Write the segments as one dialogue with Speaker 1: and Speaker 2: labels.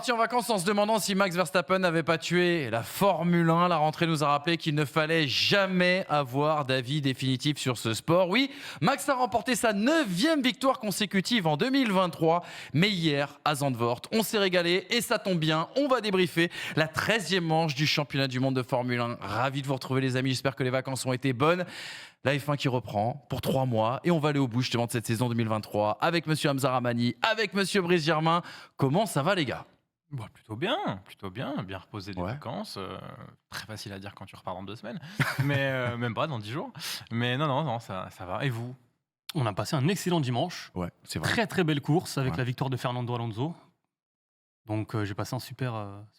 Speaker 1: parti en vacances en se demandant si Max Verstappen n'avait pas tué la Formule 1. La rentrée nous a rappelé qu'il ne fallait jamais avoir d'avis définitif sur ce sport. Oui, Max a remporté sa 9e victoire consécutive en 2023. Mais hier, à Zandvoort, on s'est régalé et ça tombe bien. On va débriefer la 13e manche du championnat du monde de Formule 1. Ravi de vous retrouver les amis, j'espère que les vacances ont été bonnes. La F1 qui reprend pour 3 mois et on va aller au bout justement de cette saison 2023 avec monsieur Hamza Ramani, avec monsieur Brice Germain. Comment ça va les gars?
Speaker 2: Bon, plutôt bien reposé des vacances. Très facile à dire quand tu repars dans 2 semaines, mais même pas dans 10 jours. Mais non, ça va. Et vous?
Speaker 3: On a passé un excellent dimanche.
Speaker 1: Ouais, c'est vrai.
Speaker 3: Très très belle course avec la victoire de Fernando Alonso. Donc j'ai passé un super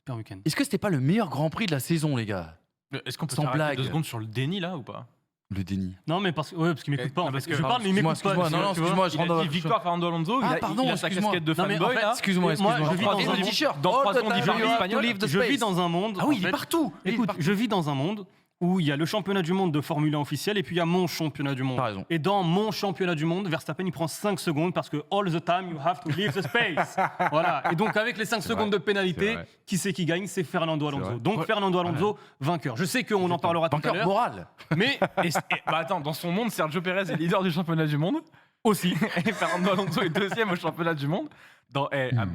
Speaker 3: week-end.
Speaker 1: Est-ce que c'était pas le meilleur Grand Prix de la saison les gars?
Speaker 2: Est-ce qu'on peut
Speaker 1: Sans
Speaker 2: s'arrêter
Speaker 1: blague.
Speaker 2: 2 secondes sur le déni là ou pas?
Speaker 1: Le déni.
Speaker 3: Non mais parce qu'il m'écoute pas.
Speaker 2: Non,
Speaker 3: En
Speaker 2: parce
Speaker 3: fait.
Speaker 2: que-
Speaker 3: Je parle mais il
Speaker 1: Excuse-moi,
Speaker 3: m'écoute pas.
Speaker 1: excuse-moi, non, excuse-moi, je
Speaker 2: Il
Speaker 1: rentre
Speaker 2: a
Speaker 1: dans
Speaker 2: dit victoire Fernando Alonso,
Speaker 1: Ah,
Speaker 2: il a
Speaker 1: pardon,
Speaker 2: sa
Speaker 1: excuse-moi.
Speaker 2: casquette de
Speaker 3: Non, mais en
Speaker 2: fanboy
Speaker 3: fait,
Speaker 2: là.
Speaker 1: Excuse-moi.
Speaker 3: Moi, je vis dans
Speaker 1: Et
Speaker 3: un
Speaker 1: le
Speaker 3: monde-
Speaker 1: t-shirt.
Speaker 2: Dans 3
Speaker 1: the
Speaker 2: secondes, il
Speaker 1: time
Speaker 2: parle
Speaker 1: you have to
Speaker 2: espagnol.
Speaker 1: leave the
Speaker 3: Je vis
Speaker 1: space.
Speaker 3: dans un monde.
Speaker 1: Ah oui,
Speaker 3: en
Speaker 1: il est
Speaker 3: fait,
Speaker 1: partout.
Speaker 3: Écoute, je vis dans un monde où il y a le championnat du monde de Formule 1 officiel et puis il y a mon championnat du monde.
Speaker 1: T'as raison.
Speaker 3: Et dans mon championnat du monde, Verstappen il prend 5 secondes parce que all the time you have to leave the space. Voilà. Et donc avec les 5 secondes de
Speaker 1: c'est
Speaker 3: pénalité,
Speaker 1: vrai.
Speaker 3: qui c'est qui gagne? C'est Fernando Alonso.
Speaker 1: vrai.
Speaker 3: Donc Fernando Alonso, vainqueur. Je sais qu'on en parlera tout à
Speaker 1: Vainqueur
Speaker 3: l'heure,
Speaker 1: moral.
Speaker 3: mais
Speaker 2: Bah attends, dans son monde, Sergio Pérez est leader du championnat du monde aussi. Et Fernando Alonso est 2e au championnat du monde.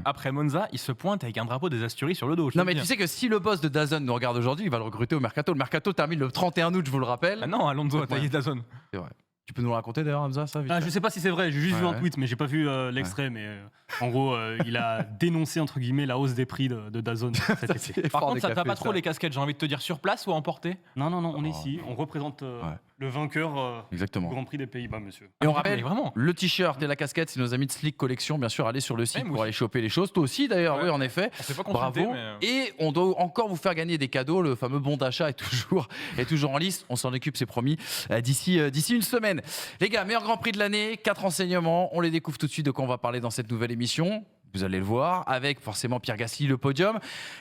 Speaker 2: Après Monza, il se pointe avec un drapeau des Asturies sur le dos.
Speaker 1: Non mais tu sais que si le boss de DAZN nous regarde aujourd'hui, il va le recruter au Mercato. Le Mercato termine le 31 août, je vous le rappelle.
Speaker 2: Ah non, Alonso a taillé Dazone.
Speaker 1: C'est vrai. Tu peux nous le raconter d'ailleurs Hamza ça vite fait
Speaker 3: je sais pas si c'est vrai. J'ai juste vu un
Speaker 1: Ouais.
Speaker 3: tweet, mais j'ai pas vu l'extrait. Mais en gros, il a dénoncé entre guillemets la hausse des prix de DAZN cet été.
Speaker 1: C'est
Speaker 2: Par
Speaker 1: fort
Speaker 2: contre, ça
Speaker 1: des
Speaker 2: t'a
Speaker 1: cafés,
Speaker 2: pas trop les casquettes, j'ai envie de te dire, sur place ou emporté?
Speaker 3: Non, on est
Speaker 1: Oh,
Speaker 3: ici. On représente le vainqueur du
Speaker 1: Exactement.
Speaker 3: Grand Prix des Pays-Bas, monsieur.
Speaker 1: Et on
Speaker 2: Mais
Speaker 1: rappelle,
Speaker 2: vraiment.
Speaker 1: le t-shirt et la casquette, c'est nos amis de Slick Collection. Bien sûr, allez sur le site
Speaker 2: Même
Speaker 1: pour
Speaker 2: aussi.
Speaker 1: aller choper les choses. Toi aussi d'ailleurs,
Speaker 2: Ouais.
Speaker 1: oui en effet.
Speaker 2: On s'est pas consulté,
Speaker 1: Bravo.
Speaker 2: mais...
Speaker 1: Et on doit encore vous faire gagner des cadeaux. Le fameux bon d'achat est toujours en liste. On s'en occupe, c'est promis, d'ici une semaine. Les gars, meilleur Grand Prix de l'année, 4 enseignements. On les découvre tout de suite de quoi on va parler dans cette nouvelle émission. Vous allez le voir, avec forcément Pierre Gasly, le podium.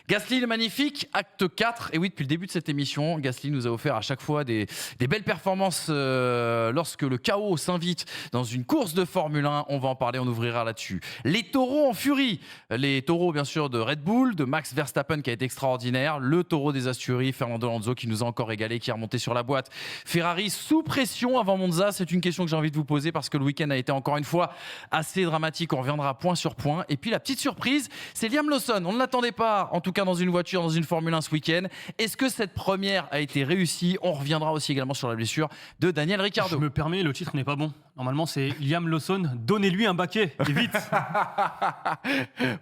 Speaker 1: Gasly, le magnifique, acte 4. Et oui, depuis le début de cette émission, Gasly nous a offert à chaque fois des belles performances lorsque le chaos s'invite dans une course de Formule 1. On va en parler, on ouvrira là-dessus. Les taureaux en furie. Les taureaux, bien sûr, de Red Bull, de Max Verstappen qui a été extraordinaire. Le taureau des Asturies, Fernando Alonso qui nous a encore régalé, qui est remonté sur la boîte. Ferrari sous pression avant Monza. C'est une question que j'ai envie de vous poser parce que le week-end a été encore une fois assez dramatique. On reviendra point sur point. Et puis la petite surprise, c'est Liam Lawson. On ne l'attendait pas, en tout cas dans une voiture, dans une Formule 1 ce week-end. Est-ce que cette première a été réussie? On reviendra aussi également sur la blessure de Daniel Ricciardo.
Speaker 3: Je me permets, le titre n'est pas bon. Normalement, c'est Liam Lawson. Donnez-lui un baquet, et vite.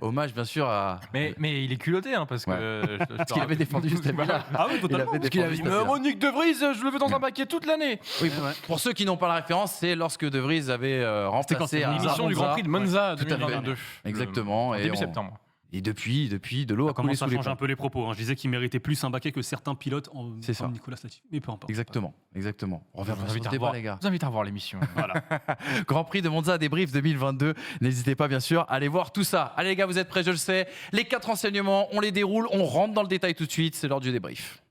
Speaker 1: Hommage bien sûr à...
Speaker 2: Mais il est culotté, hein, parce que...
Speaker 1: Ouais. Parce qu'il avait défendu juste après.
Speaker 3: Ah oui, totalement.
Speaker 1: Il avait
Speaker 2: Parce qu'il avait
Speaker 1: défendu
Speaker 2: dit,
Speaker 1: juste après.
Speaker 2: Nick De Vries, je le veux dans un baquet toute l'année.
Speaker 1: Oui, pour ceux qui n'ont pas la référence, c'est lorsque De Vries avait remplacé
Speaker 3: quand c'est
Speaker 1: à
Speaker 2: L'émission du
Speaker 1: Monza.
Speaker 2: Grand Prix de Monza
Speaker 1: Tout à fait.
Speaker 2: 2022.
Speaker 1: Exactement.
Speaker 2: En
Speaker 1: Et
Speaker 2: début
Speaker 1: on-
Speaker 2: septembre.
Speaker 1: Et depuis, de l'eau
Speaker 3: On
Speaker 1: a coulé
Speaker 3: commence
Speaker 1: sous
Speaker 3: à
Speaker 1: les
Speaker 3: changer
Speaker 1: ponts.
Speaker 3: un peu les propos. Je disais qu'il méritait plus un baquet que certains pilotes
Speaker 1: C'est ça.
Speaker 3: comme Nicolas Latifi. Mais peu importe.
Speaker 1: Exactement. On
Speaker 2: Je
Speaker 1: reviendra
Speaker 2: vous
Speaker 1: sur
Speaker 2: invite
Speaker 1: ce
Speaker 2: à
Speaker 1: débat,
Speaker 2: revoir-
Speaker 1: les gars.
Speaker 2: je vous invite à revoir l'émission.
Speaker 3: Voilà.
Speaker 1: Grand Prix de Monza débrief 2022. N'hésitez pas, bien sûr, à aller voir tout ça. Allez, les gars, vous êtes prêts, je le sais. Les 4 enseignements, on les déroule. On rentre dans le détail tout de suite. C'est l'heure du débrief.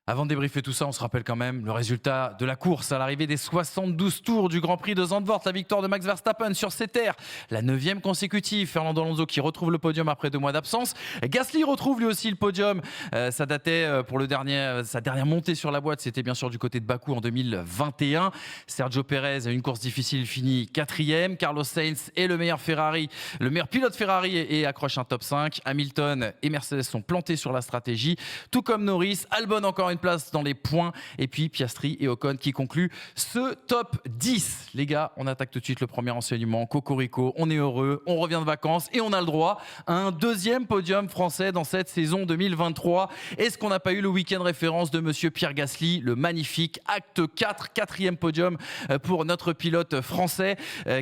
Speaker 1: Avant de débriefer tout ça, on se rappelle quand même le résultat de la course à l'arrivée des 72 tours du Grand Prix de Zandvoort. La victoire de Max Verstappen sur ses terres, la 9e consécutive. Fernando Alonso qui retrouve le podium après 2 mois d'absence. Gasly retrouve lui aussi le podium. Ça datait pour sa dernière montée sur la boîte, c'était bien sûr du côté de Bakou en 2021. Sergio Pérez a une course difficile, finit 4e. Carlos Sainz est le meilleur pilote Ferrari et accroche un top 5. Hamilton et Mercedes sont plantés sur la stratégie, tout comme Norris. Albon encore une place dans les points. Et puis Piastri et Ocon qui concluent ce top 10. Les gars, on attaque tout de suite le premier enseignement. Cocorico, on est heureux, on revient de vacances et on a le droit à un 2e podium français dans cette saison 2023. Est-ce qu'on n'a pas eu le week-end référence de monsieur Pierre Gasly, le magnifique acte 4, 4e podium pour notre pilote français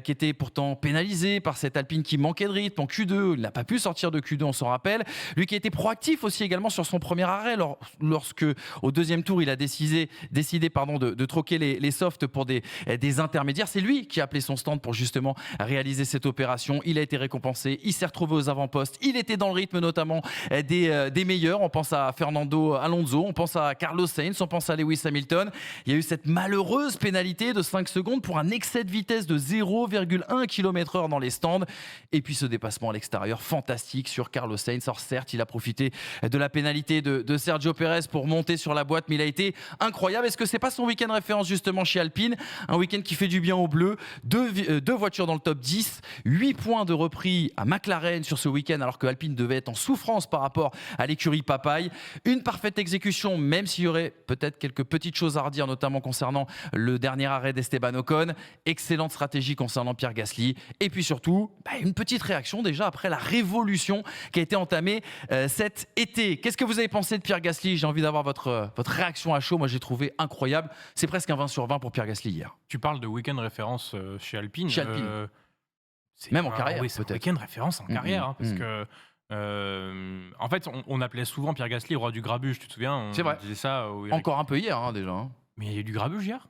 Speaker 1: qui était pourtant pénalisé par cette Alpine qui manquait de rythme en Q2. Il n'a pas pu sortir de Q2, on s'en rappelle. Lui qui a été proactif aussi également sur son premier arrêt lorsque Au deuxième tour, il a décidé de troquer les softs pour des intermédiaires. C'est lui qui a appelé son stand pour justement réaliser cette opération. Il a été récompensé, il s'est retrouvé aux avant-postes, il était dans le rythme notamment des meilleurs. On pense à Fernando Alonso, on pense à Carlos Sainz, on pense à Lewis Hamilton. Il y a eu cette malheureuse pénalité de 5 secondes pour un excès de vitesse de 0,1 km/h dans les stands. Et puis ce dépassement à l'extérieur, fantastique sur Carlos Sainz. Alors certes, il a profité de la pénalité de Sergio Pérez pour monter sur la boîte, mais il a été incroyable. Est-ce que c'est pas son week-end référence justement chez Alpine? Un week-end qui fait du bien aux Bleus. Deux voitures dans le top 10, 8 points de repris à McLaren sur ce week-end, alors que Alpine devait être en souffrance par rapport à l'écurie Papaye. Une parfaite exécution, même s'il y aurait peut-être quelques petites choses à redire, notamment concernant le dernier arrêt d'Esteban Ocon. Excellente stratégie concernant Pierre Gasly. Et puis surtout, une petite réaction déjà après la révolution qui a été entamée cet été. Qu'est-ce que vous avez pensé de Pierre Gasly? J'ai envie d'avoir votre réaction à chaud. Moi, j'ai trouvé incroyable. C'est presque un 20 sur 20 pour Pierre Gasly hier.
Speaker 2: Tu parles de week-end référence chez Alpine.
Speaker 1: Chez Alpine. Même en carrière,
Speaker 2: oui, c'est un week-end référence en carrière. Hein, parce que, en fait, on appelait souvent Pierre Gasly roi du grabuge, tu te souviens?
Speaker 1: C'est vrai.
Speaker 2: On disait ça.
Speaker 1: Encore un peu hier, déjà. Hein.
Speaker 2: Mais il y a eu du grabuge hier.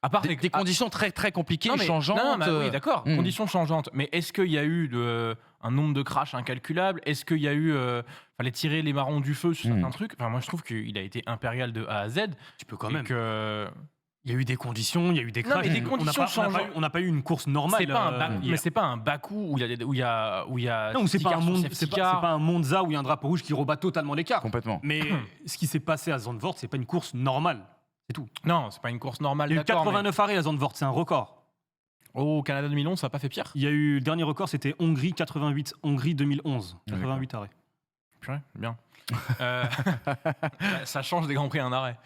Speaker 2: À part
Speaker 1: des conditions très, très compliquées, changeantes.
Speaker 2: Oui, d'accord, conditions changeantes. Mais est-ce qu'il y a eu un nombre de crashs incalculable? Est-ce qu'il y a eu... fallait tirer les marrons du feu sur certains trucs? Enfin, moi, je trouve qu'il a été impérial de A à Z.
Speaker 3: Tu peux quand même.
Speaker 2: Il
Speaker 3: y a eu des conditions, il y a eu des crashs.
Speaker 2: Mais des conditions changeantes.
Speaker 3: On n'a pas eu une course normale.
Speaker 2: Mais c'est pas un Bakou où il y a
Speaker 3: non, c'est pas un Monza où il y a un drapeau rouge qui rebat totalement l'écart.
Speaker 1: Complètement.
Speaker 3: Mais ce qui s'est passé à Zandvoort, c'est pas une course normale. C'est tout.
Speaker 2: Non, c'est pas une course normale.
Speaker 3: Il y a eu 89 arrêts à Zandvoort, c'est un record.
Speaker 2: Au Canada 2011, ça n'a pas fait pire?
Speaker 3: Il y a eu le dernier record, c'était Hongrie 88, Hongrie 2011, 88 arrêts.
Speaker 2: Purée, bien. Ça change des grands prix un arrêt.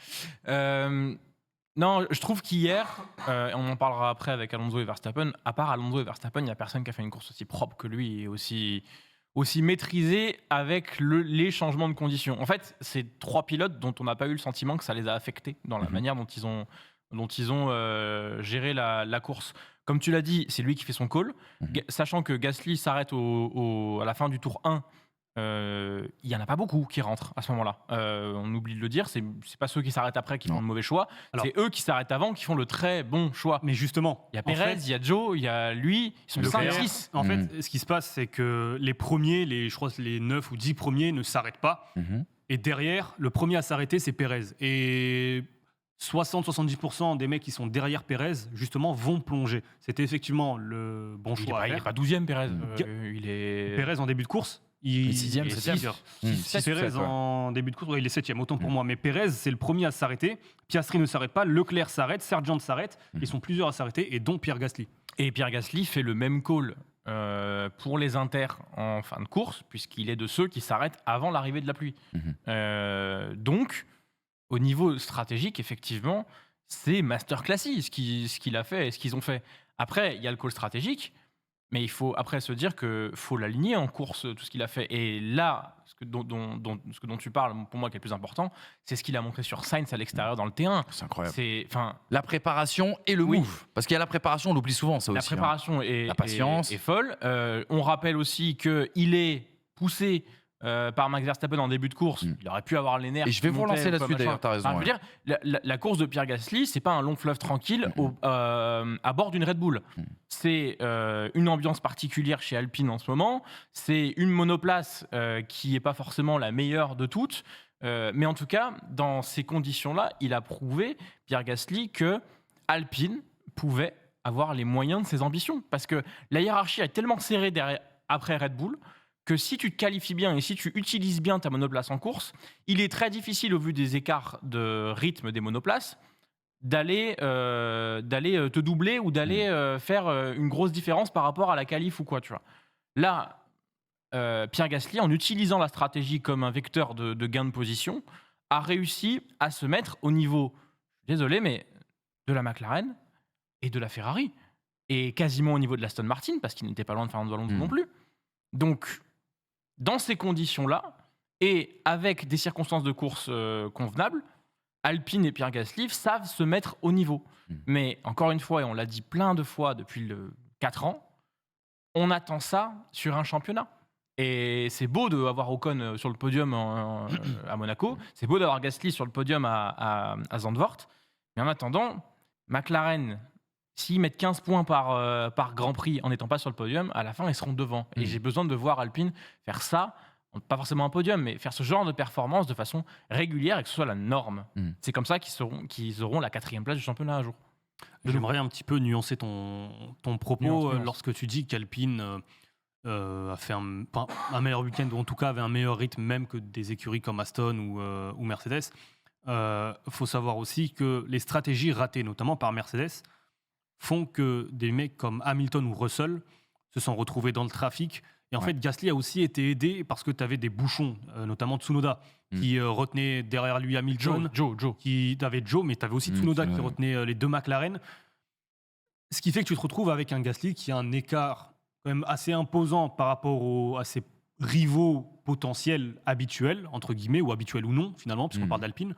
Speaker 2: Non, je trouve qu'hier, on en parlera après avec Alonso et Verstappen, à part Alonso et Verstappen, il n'y a personne qui a fait une course aussi propre que lui et aussi maîtrisée avec les changements de conditions. En fait, c'est 3 pilotes dont on n'a pas eu le sentiment que ça les a affectés dans la manière dont ils ont géré la course. Comme tu l'as dit, c'est lui qui fait son call, sachant que Gasly s'arrête à la fin du tour 1. Il n'y en a pas beaucoup qui rentrent à ce moment-là. On oublie de le dire, c'est pas ceux qui s'arrêtent après qui font le mauvais choix, c'est eux qui s'arrêtent avant qui font le très bon choix.
Speaker 3: Mais justement,
Speaker 2: il y a Pérez, il y a Joe, il y a lui, ils sont 5-6.
Speaker 3: En fait, ce qui se passe, c'est que les premiers, je crois que les 9 ou 10 premiers ne s'arrêtent pas. Et derrière, le premier à s'arrêter, c'est Pérez. Et 60-70% des mecs qui sont derrière Pérez, justement, vont plonger. C'était effectivement le bon choix.
Speaker 2: Il n'est pas 12e, Pérez.
Speaker 3: Pérez en début de course. Il est
Speaker 1: 6e, 7e.
Speaker 3: Pérez en début de course, il est 7e, autant pour moi. Mais Pérez, c'est le premier à s'arrêter. Piastri ne s'arrête pas, Leclerc s'arrête, Sargent s'arrête. Ils sont plusieurs à s'arrêter, et dont Pierre Gasly.
Speaker 2: Et Pierre Gasly fait le même call pour les inters en fin de course, puisqu'il est de ceux qui s'arrêtent avant l'arrivée de la pluie. Donc, au niveau stratégique, effectivement, c'est masterclassy ce qu'il a fait et ce qu'ils ont fait. Après, il y a le call stratégique. Mais il faut après se dire qu'il faut l'aligner en course, tout ce qu'il a fait. Et là, ce dont tu parles, pour moi, qui est le plus important, c'est ce qu'il a montré sur Sainz à l'extérieur dans le T1.
Speaker 1: C'est incroyable.
Speaker 2: La
Speaker 1: préparation et le move. Parce qu'il y a la préparation, on l'oublie souvent, ça aussi.
Speaker 2: La préparation
Speaker 1: la patience
Speaker 2: est folle. On rappelle aussi qu'il est poussé par Max Verstappen en début de course. Il aurait pu avoir les nerfs.
Speaker 1: Et je vais vous relancer là-dessus d'ailleurs, t'as raison.
Speaker 2: Je veux dire, la course de Pierre Gasly, c'est pas un long fleuve tranquille à bord d'une Red Bull. C'est une ambiance particulière chez Alpine en ce moment. C'est une monoplace qui est pas forcément la meilleure de toutes. Mais en tout cas, dans ces conditions-là, il a prouvé, Pierre Gasly, que Alpine pouvait avoir les moyens de ses ambitions. Parce que la hiérarchie est tellement serrée après Red Bull que si tu te qualifies bien et si tu utilises bien ta monoplace en course, il est très difficile, au vu des écarts de rythme des monoplaces, d'aller te doubler ou d'aller faire une grosse différence par rapport à la qualif ou quoi, tu vois. Là, Pierre Gasly, en utilisant la stratégie comme un vecteur de gain de position, a réussi à se mettre au niveau, désolé, mais de la McLaren et de la Ferrari, et quasiment au niveau de l'Aston Martin, parce qu'il n'était pas loin de Fernando Alonso non plus. Donc, dans ces conditions-là, et avec des circonstances de course convenables, Alpine et Pierre Gasly savent se mettre au niveau. Mais encore une fois, et on l'a dit plein de fois depuis 4 ans, on attend ça sur un championnat. Et c'est beau d'avoir Ocon sur le podium à Monaco, c'est beau d'avoir Gasly sur le podium à Zandvoort, mais en attendant, McLaren, s'ils mettent 15 points par Grand Prix en n'étant pas sur le podium, à la fin, ils seront devant. Et j'ai besoin de voir Alpine faire ça, pas forcément un podium, mais faire ce genre de performance de façon régulière et que ce soit la norme. C'est comme ça qu'ils auront la 4e place du championnat un jour.
Speaker 3: J'aimerais un petit peu nuancer ton propos
Speaker 2: Nuance.
Speaker 3: lorsque tu dis qu'Alpine a fait un meilleur week-end, ou en tout cas avait un meilleur rythme même que des écuries comme Aston ou Mercedes. Faut savoir aussi que les stratégies ratées, notamment par Mercedes, font que des mecs comme Hamilton ou Russell se sont retrouvés dans le trafic. Et en fait, Gasly a aussi été aidé parce que tu avais des bouchons, notamment Tsunoda, qui retenait derrière lui Hamilton.
Speaker 2: Joe.
Speaker 3: Tu avais Joe, mais tu avais aussi Tsunoda qui retenait les deux McLaren. Ce qui fait que tu te retrouves avec un Gasly qui a un écart quand même assez imposant par rapport à ses rivaux potentiels habituels, entre guillemets, ou habituels ou non, finalement, puisqu'on parle d'Alpine.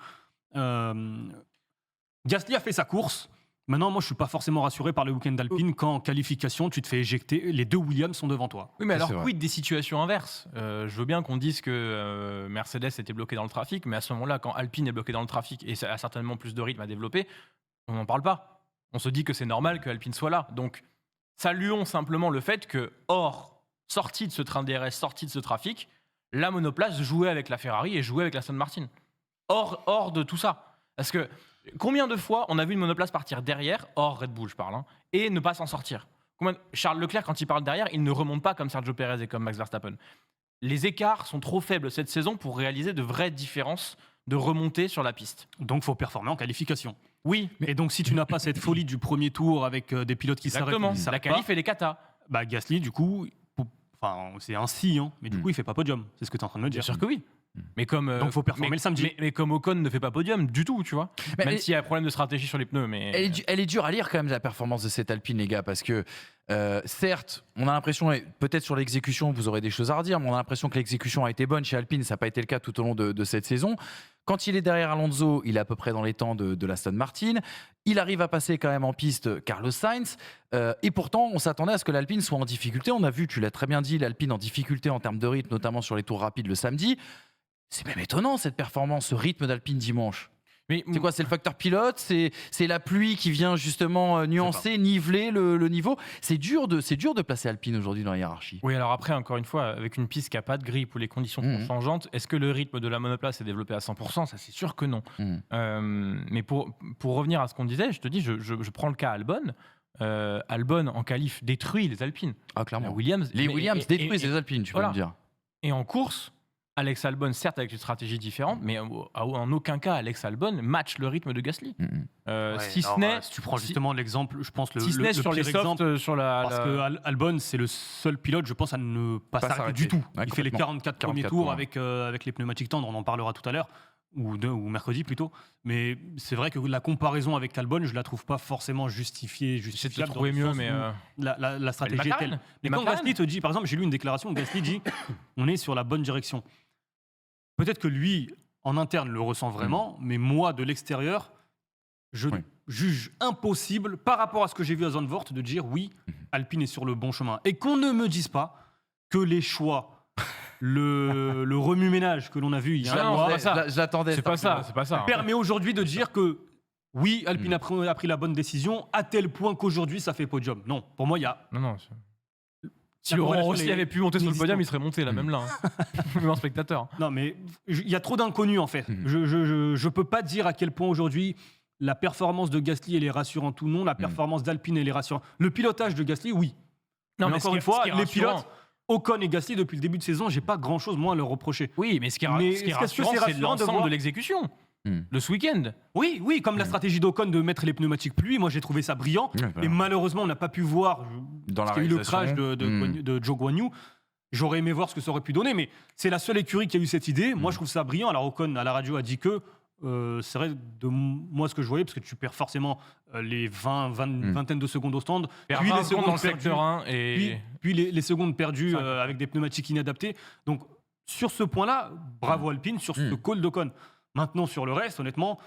Speaker 3: Gasly a fait sa course. Maintenant, moi, je ne suis pas forcément rassuré par le week-end d'Alpine quand, en qualification, tu te fais éjecter. Les deux Williams sont devant toi.
Speaker 2: Oui, mais
Speaker 1: Ça,
Speaker 2: alors,
Speaker 1: c'est
Speaker 2: quid des situations inverses Je veux bien qu'on dise que Mercedes était bloqué dans le trafic, mais à ce moment-là, quand Alpine est bloqué dans le trafic et a certainement plus de rythme à développer, on n'en parle pas. On se dit que c'est normal que Alpine soit là. Donc, saluons simplement le fait que, sortie de ce train DRS, sortie de ce trafic, la monoplace jouait avec la Ferrari et jouait avec la Aston Martin. Hors de tout ça. Parce que combien de fois on a vu une monoplace partir derrière, hors Red Bull je parle, et ne pas s'en sortir? Charles Leclerc, quand il parle derrière, il ne remonte pas comme Sergio Perez et comme Max Verstappen. Les écarts sont trop faibles cette saison pour réaliser de vraies différences de remontée sur la piste.
Speaker 3: Donc, il faut performer en qualification.
Speaker 2: Oui,
Speaker 3: Et donc, si tu n'as pas cette folie du premier tour avec des pilotes qui s'arrêtent,
Speaker 2: exactement.
Speaker 3: qui
Speaker 2: La
Speaker 3: s'arrêtent
Speaker 2: qualif
Speaker 3: pas,
Speaker 2: et les katas.
Speaker 3: bah, Gasly, du coup, c'est un si, mais du coup, il fait pas podium. C'est ce que tu es en train de me
Speaker 2: Bien
Speaker 3: dire.
Speaker 2: sûr que oui. Mais comme,
Speaker 3: Donc, faut performer le samedi.
Speaker 2: Mais comme Ocon ne fait pas podium du tout, tu vois.
Speaker 1: Mais
Speaker 2: Même s'il y a un problème de stratégie sur les pneus. Mais
Speaker 1: Elle est dure à lire quand même, la performance de cette Alpine, les gars, parce que certes, on a l'impression, et peut-être sur l'exécution, vous aurez des choses à redire, mais on a l'impression que l'exécution a été bonne chez Alpine, ça n'a pas été le cas tout au long de cette saison. Quand il est derrière Alonso, il est à peu près dans les temps de l'Aston Martin. Il arrive à passer quand même en piste Carlos Sainz. Et pourtant, on s'attendait à ce que l'Alpine soit en difficulté. On a vu, tu l'as très bien dit, l'Alpine en difficulté en termes de rythme, notamment sur les tours rapides le samedi. C'est même étonnant cette performance, ce rythme d'Alpine dimanche.
Speaker 2: Mais
Speaker 1: C'est quoi? C'est le facteur pilote? C'est la pluie qui vient justement nuancer, niveler le niveau? C'est dur de placer Alpine aujourd'hui dans la hiérarchie.
Speaker 2: Oui, alors après, encore une fois, avec une piste qui n'a pas de grippe où les conditions sont changeantes, est-ce que le rythme de la monoplace est développé à 100%? Ça, c'est sûr que non. Mais pour revenir à ce qu'on disait, je te dis, je prends le cas Albon. Albon, en qualif, détruit les Alpines.
Speaker 1: Ah, clairement.
Speaker 2: Williams,
Speaker 1: Les Williams détruisent les Alpines, tu peux
Speaker 2: voilà.
Speaker 1: me dire.
Speaker 2: Et en course, Alex Albon, certes avec une stratégie différente, mais en aucun cas Alex Albon match le rythme de Gasly. Si
Speaker 3: tu prends justement l'exemple, je pense
Speaker 2: si ce n'est sur les
Speaker 3: pire exemple,
Speaker 2: softs, sur
Speaker 3: parce que Albon, c'est le seul pilote, je pense, à ne pas s'arrêter du tout.
Speaker 1: Ouais,
Speaker 3: Il fait les 44 premiers tours
Speaker 1: points.
Speaker 3: avec les pneumatiques tendres, on en parlera tout à l'heure, ou mercredi plutôt. Mais c'est vrai que la comparaison avec Albon, je la trouve pas forcément justifiée.
Speaker 2: J'essaie de te trouver mieux, mais
Speaker 3: la stratégie est telle. Mais quand Gasly te dit, par exemple, j'ai lu une déclaration où Gasly dit on est sur la bonne direction. Peut-être que lui, en interne, le ressent vraiment, mais moi, de l'extérieur, je juge impossible, par rapport à ce que j'ai vu à Zandvoort, de dire oui, Alpine est sur le bon chemin. Et qu'on ne me dise pas que les choix, le remue-ménage que l'on a vu il y a un mois,
Speaker 1: Je l'attendais.
Speaker 2: c'est pas ça.
Speaker 3: permet aujourd'hui de dire que oui, Alpine a pris la bonne décision, à tel point qu'aujourd'hui, ça fait podium. Non, pour moi, il y a...
Speaker 2: Non. Si Laurent Rossi avait pu monter sur le podium, il serait monté là, même là. Même en spectateur.
Speaker 3: Non, mais il y a trop d'inconnus en fait. Je peux pas dire à quel point aujourd'hui la performance de Gasly elle est rassurante ou non. La performance d'Alpine elle est rassurante. Le pilotage de Gasly, oui.
Speaker 2: Non,
Speaker 3: mais encore une fois, les pilotes, Ocon et Gasly depuis le début de saison, j'ai pas grand chose moins à leur reprocher.
Speaker 2: Oui, mais ce qui est rassurant, c'est l'ensemble de l'exécution. De ce week-end.
Speaker 3: Oui, comme la stratégie d'Ocon de mettre les pneumatiques pluie, moi j'ai trouvé ça brillant. Et malheureusement, on n'a pas pu voir parce qu'il y a eu le crash de Zhou Guanyu. J'aurais aimé voir ce que ça aurait pu donner, mais c'est la seule écurie qui a eu cette idée. Moi, je trouve ça brillant. Alors Ocon, à la radio, a dit que c'est vrai de moi ce que je voyais, parce que tu perds forcément les vingtaine de secondes au stand,
Speaker 2: puis les secondes dans le secteur 1
Speaker 3: puis les secondes perdues avec des pneumatiques inadaptés. Donc sur ce point-là, bravo Alpine sur ce call d'Ocon. Maintenant, sur le reste, honnêtement,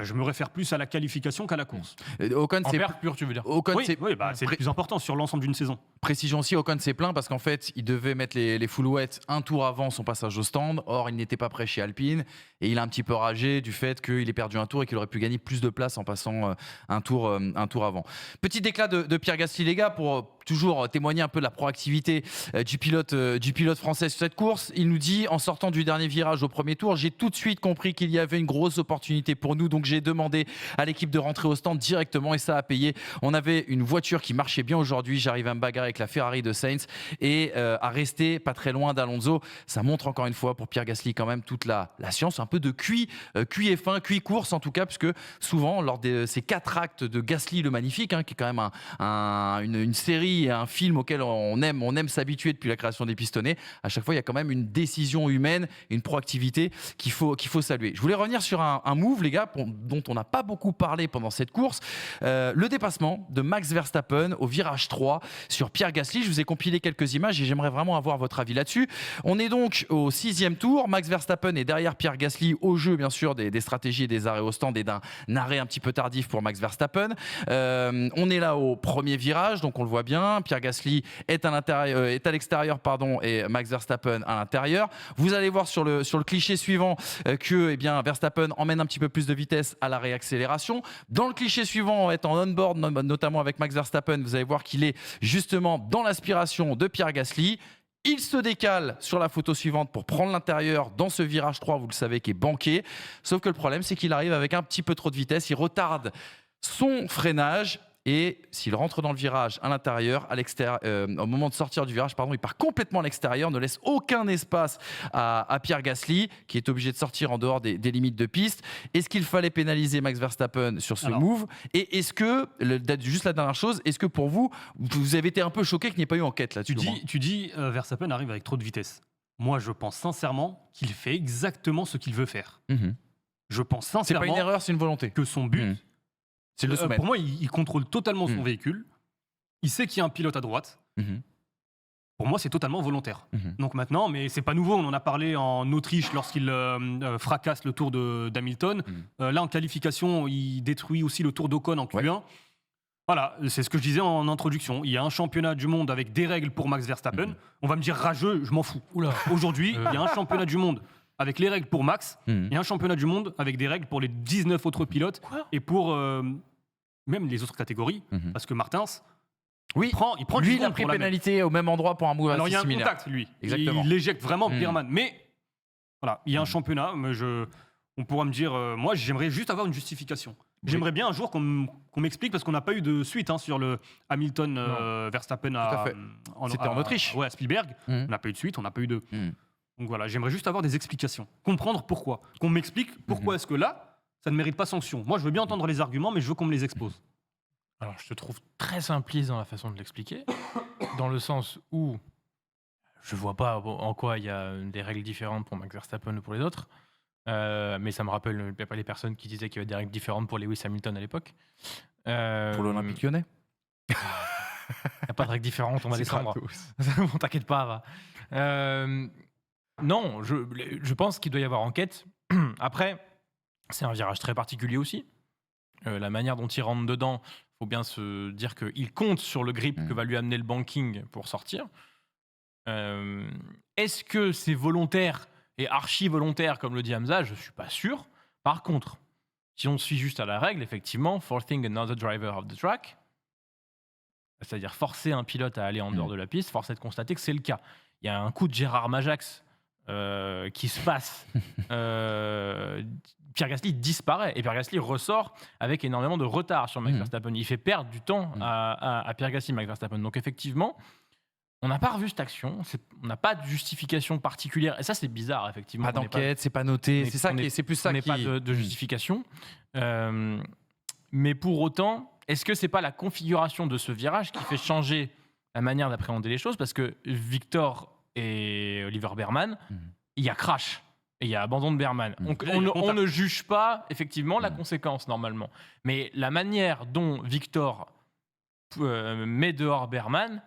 Speaker 3: Je me réfère plus à la qualification qu'à la course.
Speaker 1: Ocon,
Speaker 2: En
Speaker 1: c'est
Speaker 2: perf pur, tu veux dire.
Speaker 1: Ocon,
Speaker 3: Oui,
Speaker 1: c'est
Speaker 3: c'est le plus important sur l'ensemble d'une saison.
Speaker 1: précision aussi. Ocon s'est plaint parce qu'en fait, il devait mettre les full wet un tour avant son passage au stand. Or, il n'était pas prêt chez Alpine et il a un petit peu ragé du fait qu'il ait perdu un tour et qu'il aurait pu gagner plus de place en passant un tour avant. Petit éclat de Pierre Gasly, les gars, pour toujours témoigner un peu de la proactivité du pilote français sur cette course. Il nous dit, en sortant du dernier virage au premier tour, j'ai tout de suite compris qu'il y avait une grosse opportunité pour nous, donc j'ai demandé à l'équipe de rentrer au stand directement et ça a payé. On avait une voiture qui marchait bien aujourd'hui, j'arrivais à me bagarrer avec la Ferrari de Sainz et à rester pas très loin d'Alonso. Ça montre encore une fois pour Pierre Gasly quand même toute la science, un peu de QI F1, QI course en tout cas, puisque souvent lors de ces 4 actes de Gasly le Magnifique, qui est quand même une série, un film auquel on aime s'habituer depuis la création des pistonnets, à chaque fois il y a quand même une décision humaine, une proactivité qu'il faut saluer. Je voulais revenir sur un move, les gars, dont on n'a pas beaucoup parlé pendant cette course, le dépassement de Max Verstappen au virage 3 sur Pierre Gasly. Je vous ai compilé quelques images et j'aimerais vraiment avoir votre avis là-dessus. On est donc au 6e tour, Max Verstappen est derrière Pierre Gasly au jeu bien sûr des stratégies et des arrêts au stand et d'un arrêt un petit peu tardif pour Max Verstappen. On est là au premier virage, donc on le voit bien, Pierre Gasly est à l'extérieur et Max Verstappen à l'intérieur. Vous allez voir sur le cliché suivant que Verstappen emmène un petit peu plus de vitesse à la réaccélération. Dans le cliché suivant, étant on-board, notamment avec Max Verstappen, vous allez voir qu'il est justement dans l'aspiration de Pierre Gasly. Il se décale sur la photo suivante pour prendre l'intérieur dans ce virage 3, vous le savez, qui est banqué. Sauf que le problème, c'est qu'il arrive avec un petit peu trop de vitesse. Il retarde son freinage. Et s'il rentre dans le virage à l'intérieur, au moment de sortir du virage, il part complètement à l'extérieur, ne laisse aucun espace à Pierre Gasly, qui est obligé de sortir en dehors des limites de piste. Est-ce qu'il fallait pénaliser Max Verstappen sur ce move ? Et est-ce que, juste la dernière chose, est-ce que pour vous, vous avez été un peu choqué qu'il n'y ait pas eu enquête là-dessus ?
Speaker 3: Tu dis Verstappen arrive avec trop de vitesse. Moi, je pense sincèrement qu'il fait exactement ce qu'il veut faire. Je pense sincèrement
Speaker 1: c'est pas une erreur, c'est une volonté.
Speaker 3: Que son but...
Speaker 1: C'est le soumettre.
Speaker 3: Pour moi, il contrôle totalement son véhicule. Il sait qu'il y a un pilote à droite. Pour moi, c'est totalement volontaire. Donc maintenant, mais c'est pas nouveau. On en a parlé en Autriche lorsqu'il fracasse le tour d'Hamilton. Là, en qualification, il détruit aussi le tour d'Ocon en Q1. Ouais. Voilà, c'est ce que je disais en introduction. Il y a un championnat du monde avec des règles pour Max Verstappen. On va me dire rageux, je m'en fous. Aujourd'hui, il y a un championnat du monde avec les règles pour Max. Il y a un championnat du monde avec des règles pour les 19 autres pilotes. Et pour même les autres catégories. Parce que Martins, il prend
Speaker 1: lui, il a pris pénalité au même endroit pour un move assez similaire.
Speaker 3: Alors il y a un contact, lui.
Speaker 1: Exactement.
Speaker 3: Il l'éjecte vraiment, Birman. Mais voilà, il y a un championnat. Mais on pourra me dire, moi, j'aimerais juste avoir une justification. J'aimerais bien un jour qu'on m'explique, parce qu'on n'a pas eu de suite sur le Hamilton-Verstappen
Speaker 1: C'était en Autriche.
Speaker 3: À Spielberg. On n'a pas eu de suite, on n'a pas eu de... Donc voilà, j'aimerais juste avoir des explications. Comprendre pourquoi. Qu'on m'explique pourquoi est-ce que là, ça ne mérite pas sanction. Moi, je veux bien entendre les arguments, mais je veux qu'on me les expose.
Speaker 2: Alors, je te trouve très simpliste dans la façon de l'expliquer, dans le sens où je vois pas en quoi il y a des règles différentes pour Max Verstappen ou pour les autres, mais ça me rappelle les personnes qui disaient qu'il y avait des règles différentes pour Lewis Hamilton à l'époque.
Speaker 1: Pour l'Olympique Lyonnais.
Speaker 2: Il n'y a pas de règles différentes, on va descendre. Bon, t'inquiète pas, va. Non, je pense qu'il doit y avoir enquête. Après, c'est un virage très particulier aussi. La manière dont il rentre dedans, il faut bien se dire qu'il compte sur le grip que va lui amener le banking pour sortir. Est-ce que c'est volontaire et archi-volontaire, comme le dit Hamza ? Je ne suis pas sûr. Par contre, si on suit juste à la règle, effectivement, forcing another driver off the track, c'est-à-dire forcer un pilote à aller en dehors de la piste, force est de constater que c'est le cas. Il y a un coup de Gérard Majax qui se passe. Pierre Gasly disparaît et Pierre Gasly ressort avec énormément de retard sur Max Verstappen. Il fait perdre du temps à Pierre Gasly, Max Verstappen. Donc effectivement, on n'a pas revu cette action, on n'a pas de justification particulière. Et ça, c'est bizarre, effectivement.
Speaker 1: Pas d'enquête, c'est pas noté. C'est plus ça
Speaker 2: qui... On n'est pas de justification. Mais pour autant, est-ce que c'est pas la configuration de ce virage qui fait changer la manière d'appréhender les choses ? Parce que Victor et Oliver Behrman, il y a crash. Et il y a abandon de Behrman. On ne juge pas, effectivement, la conséquence, normalement. Mais la manière dont Victor met dehors Behrman,